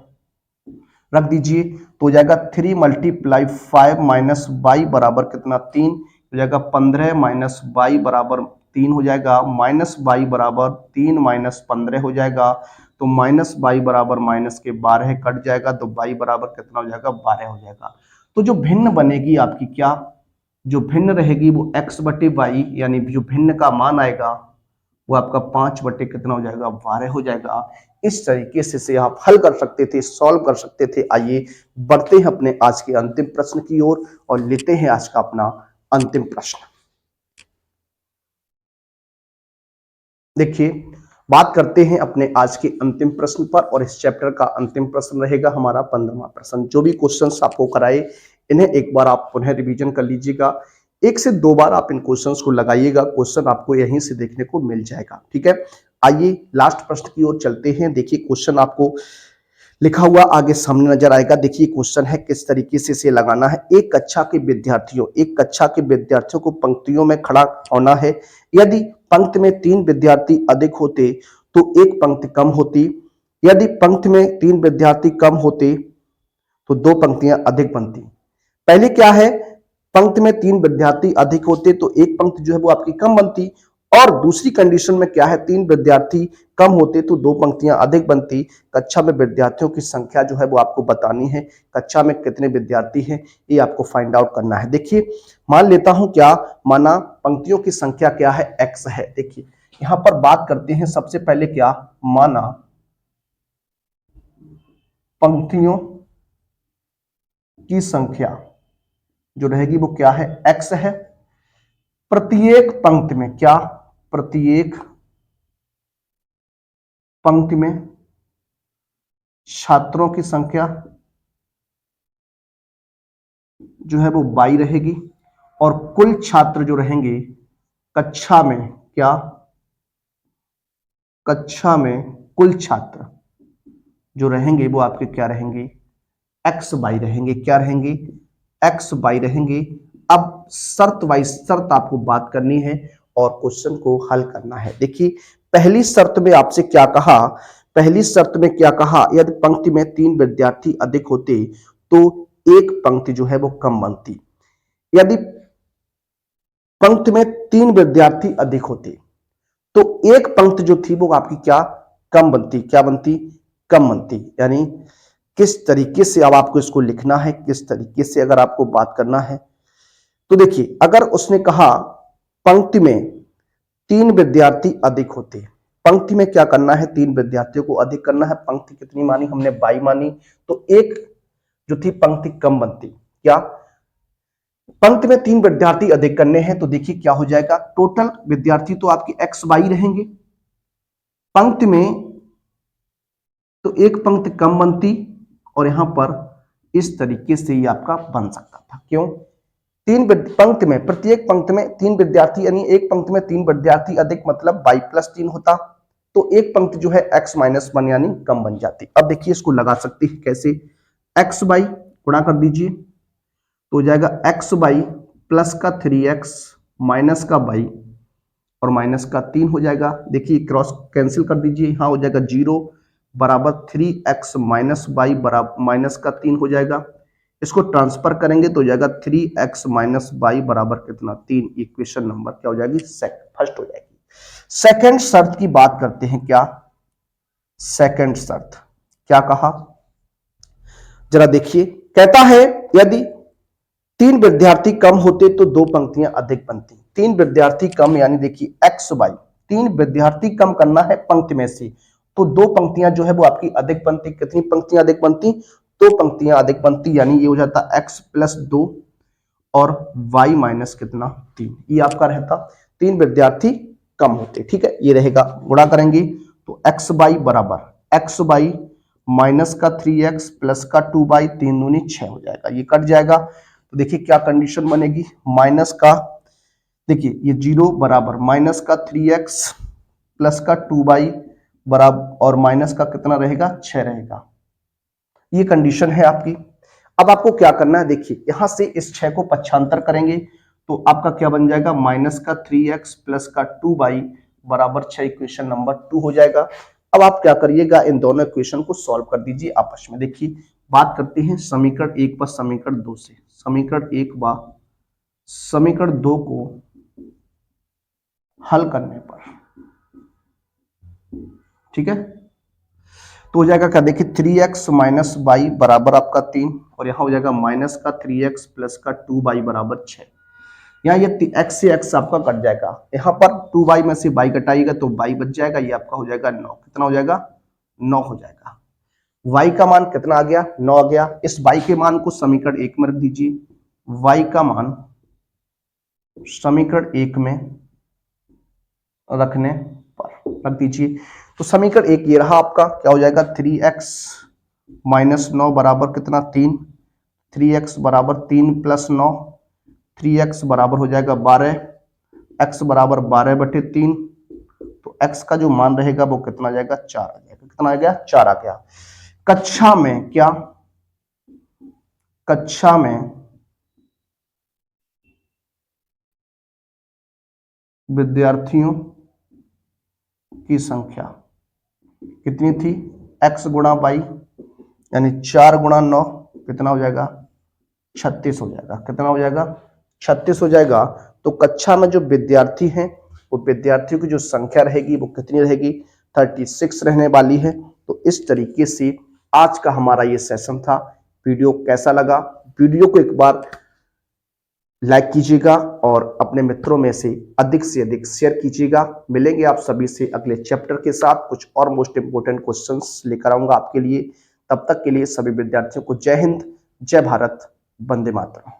Speaker 1: रख दीजिए तो हो जाएगा 3 मल्टीप्लाई 5 माइनस वाई बराबर कितना 3 हो जाएगा। 15 माइनस वाई बराबर 3 हो जाएगा। माइनस वाई बराबर 3 माइनस 15 हो जाएगा। तो माइनस वाई बराबर माइनस के 12 कट जाएगा, तो वाई बराबर कितना हो जाएगा 12 हो जाएगा। तो जो भिन्न बनेगी आपकी, क्या जो भिन्न रहेगी वो x बटे वाई, यानी जो भिन्न का मान आएगा वो आपका 5 बटे कितना हो जाएगा 12 हो जाएगा। इस तरीके से आप हल कर सकते थे, सॉल्व कर सकते थे। आइए बढ़ते हैं अपने आज के अंतिम प्रश्न की ओर और लेते हैं आज का अपना अंतिम प्रश्न। देखिए, बात करते हैं अपने आज के अंतिम प्रश्न पर और इस चैप्टर का अंतिम प्रश्न रहेगा हमारा 15वां प्रश्न। जो भी क्वेश्चंस आपको कराए इन्हें एक बार आप पुनः रिवीजन कर लीजिएगा। 1 से 2 बार आप इन क्वेश्चंस को लगाइएगा, क्वेश्चन आपको यहीं से देखने को मिल जाएगा। ठीक है, आइए लास्ट प्रश्न की ओर चलते हैं। देखिए क्वेश्चन आपको लिखा हुआ आगे सामने नजर आएगा। देखिए क्वेश्चन है किस तरीके से इसे लगाना है। एक कक्षा के विद्यार्थियों को पंक्तियों में खड़ा होना है। यदि पंक्ति में 3 विद्यार्थी अधिक होते तो एक पंक्ति कम होती। यदि पंक्ति में 3 विद्यार्थी कम होते तो 2 पंक्तियां अधिक बनती। पहले क्या है, पंक्ति में 3 विद्यार्थी अधिक होते तो एक पंक्ति जो है वो आपकी कम बनती, और दूसरी कंडीशन में क्या है, 3 विद्यार्थी कम होते तो 2 पंक्तियां अधिक बनती। कक्षा में विद्यार्थियों की संख्या जो है वो आपको बतानी है। कक्षा में कितने विद्यार्थी हैं ये आपको फाइंड आउट करना है। देखिए मान लेता हूं, क्या माना पंक्तियों की संख्या क्या है x है। देखिए यहां पर बात करते हैं सबसे पहले, क्या माना पंक्तियों की संख्या जो रहेगी वो क्या है x है। प्रत्येक पंक्ति में, क्या प्रत्येक पंक्ति में छात्रों की संख्या जो है वो 22 रहेगी और कुल छात्र जो रहेंगे कक्षा में, क्या कक्षा में कुल छात्र जो रहेंगे वो आपके क्या रहेंगे x22 रहेंगे। क्या रहेंगे x22 रहेंगे। अब शर्त वाइज शर्त आपको बात करनी है और क्वेश्चन को हल करना है। देखिए पहली शर्त में आपसे क्या कहा, पहली शर्त में क्या कहा, यदि पंक्ति में 3 विद्यार्थी अधिक होते तो एक पंक्ति जो है वो कम बनती। यदि पंक्ति में 3 विद्यार्थी अधिक होते तो एक पंक्ति जो थी वो आपकी क्या कम बनती। क्या बनती, कम बनती। यानी किस तरीके से अब आपको इसको लिखना है, किस तरीके से अगर आपको बात करना है तो देखिए, अगर उसने कहा पंक्ति में 3 विद्यार्थी अधिक होते, पंक्ति में क्या करना है 3 विद्यार्थियों को अधिक करना है। पंक्ति कितनी मानी हमने 22 मानी, तो एक जो थी पंक्ति कम बनती। क्या पंक्ति में 3 विद्यार्थी अधिक करने हैं तो देखिए क्या हो जाएगा, टोटल विद्यार्थी तो आपके x22 रहेंगे, पंक्ति में तो एक पंक्ति कम बनती और यहां पर इस तरीके से ये आपका बन सकता था। क्यों, 3 पंक्ति में, प्रत्येक पंक्ति में 3 विद्यार्थी, यानी एक पंक्ति में 3 विद्यार्थी अधिक मतलब y प्लस 3 होता, तो एक पंक्ति जो है x माइनस 1 यानी कम बन जाती। अब देखिए इसको लगा सकते हैं कैसे, x बाई गुणा कर दीजिए तो हो जाएगा x बाई प्लस का 3x माइनस का y और माइनस का 3 हो जाएगा। देखिए क्रॉस कैंसिल कर दीजिए, यहाँ हो जाएगा 0 बराबर 3x माइनस y बराबर माइनस का 3 हो जाएगा। इसको ट्रांसफर करेंगे तो हो जाएगा 3x माइनस y बराबर कितना 3। इक्वेशन नंबर क्या हो जाएगी फर्स्ट हो जाएगी। सेकंड शर्त की बात करते हैं। क्या सेकंड शर्त क्या कहा, जरा देखिए। कहता है यदि 3 विद्यार्थी कम होते तो 2 पंक्तियां अधिक बनती। 3 विद्यार्थी कम यानी देखिए एक्स वाई, 3 विद्यार्थी कम करना है पंक्ति में से, तो 2 पंक्तियां जो है वो आपकी अधिक बनती। कितनी पंक्तियां अधिक बनती, 2 पंक्तियां अधिक बनती, यानी ये हो जाता x प्लस 2 और y माइनस कितना 3। ये आपका रहता 3 विद्यार्थी कम होते। ठीक है, ये रहेगा, गुणा करेंगे तो एक्स वाई बराबर एक्स वाई माइनस का 3x प्लस का 2y 3 दूनी 6 हो जाएगा। ये कट जाएगा तो देखिए क्या कंडीशन बनेगी, माइनस का देखिए ये 0 बराबर माइनस का 3x प्लस का 2y बराबर और माइनस का कितना रहेगा 6 रहेगा। ये कंडीशन है आपकी। अब आपको क्या करना है, देखिए यहां से इस 6 को पक्षांतर करेंगे तो आपका क्या बन जाएगा, माइनस का 3x प्लस का 2y बराबर 6। इक्वेशन नंबर 2 हो जाएगा। अब आप क्या करिएगा, इन दोनों इक्वेशन को सॉल्व कर दीजिए आपस में। देखिए बात करते हैं समीकरण 1 व समीकरण 2 से। समीकरण 1 व समीकरण 2 को हल करने पर, ठीक है, तो हो जाएगा क्या, देखिए 3x माइनस वाई बराबर आपका 3 और यहाँ हो जाएगा माइनस का 3x प्लस का 2y बराबर 6। यहाँ ये x से x आपका कट जाएगा, यहाँ पर 2y में से y घटाइएगा तो y बच जाएगा, ये आपका हो जाएगा 9। कितना हो जाएगा, 9 हो जाएगा। y का मान कितना आ गया, 9 आ गया। इस y के मान को समीकरण 1 में रख दीजिए। y का मान समीकरण 1 में रखने पर रख दीजिए तो समीकरण 1 ये रहा आपका, क्या हो जाएगा 3x माइनस 9 बराबर कितना 3, 3x बराबर 3 प्लस 9, 3x बराबर हो जाएगा 12, x बराबर 12/3, तो x का जो मान रहेगा वो कितना आ जाएगा 4 आ जाएगा। कितना आ गया, 4 आ गया। कक्षा में क्या, कक्षा में विद्यार्थियों की संख्या कितनी थी, x गुणा वाई यानी 4 गुणा 9 कितना हो जाएगा 36 हो जाएगा। कितना हो जाएगा 36 हो जाएगा। तो कक्षा में जो विद्यार्थी हैं वो विद्यार्थियों की जो संख्या रहेगी वो कितनी रहेगी, 36 रहने वाली है। तो इस तरीके से आज का हमारा ये सेशन था। वीडियो कैसा लगा, वीडियो को एक बार लाइक कीजिएगा और अपने मित्रों में से अधिक शेयर कीजिएगा। मिलेंगे आप सभी से अगले चैप्टर के साथ, कुछ और मोस्ट इंपोर्टेंट क्वेश्चंस लेकर आऊंगा आपके लिए। तब तक के लिए सभी विद्यार्थियों को जय हिंद, जय भारत, वंदे मातरम।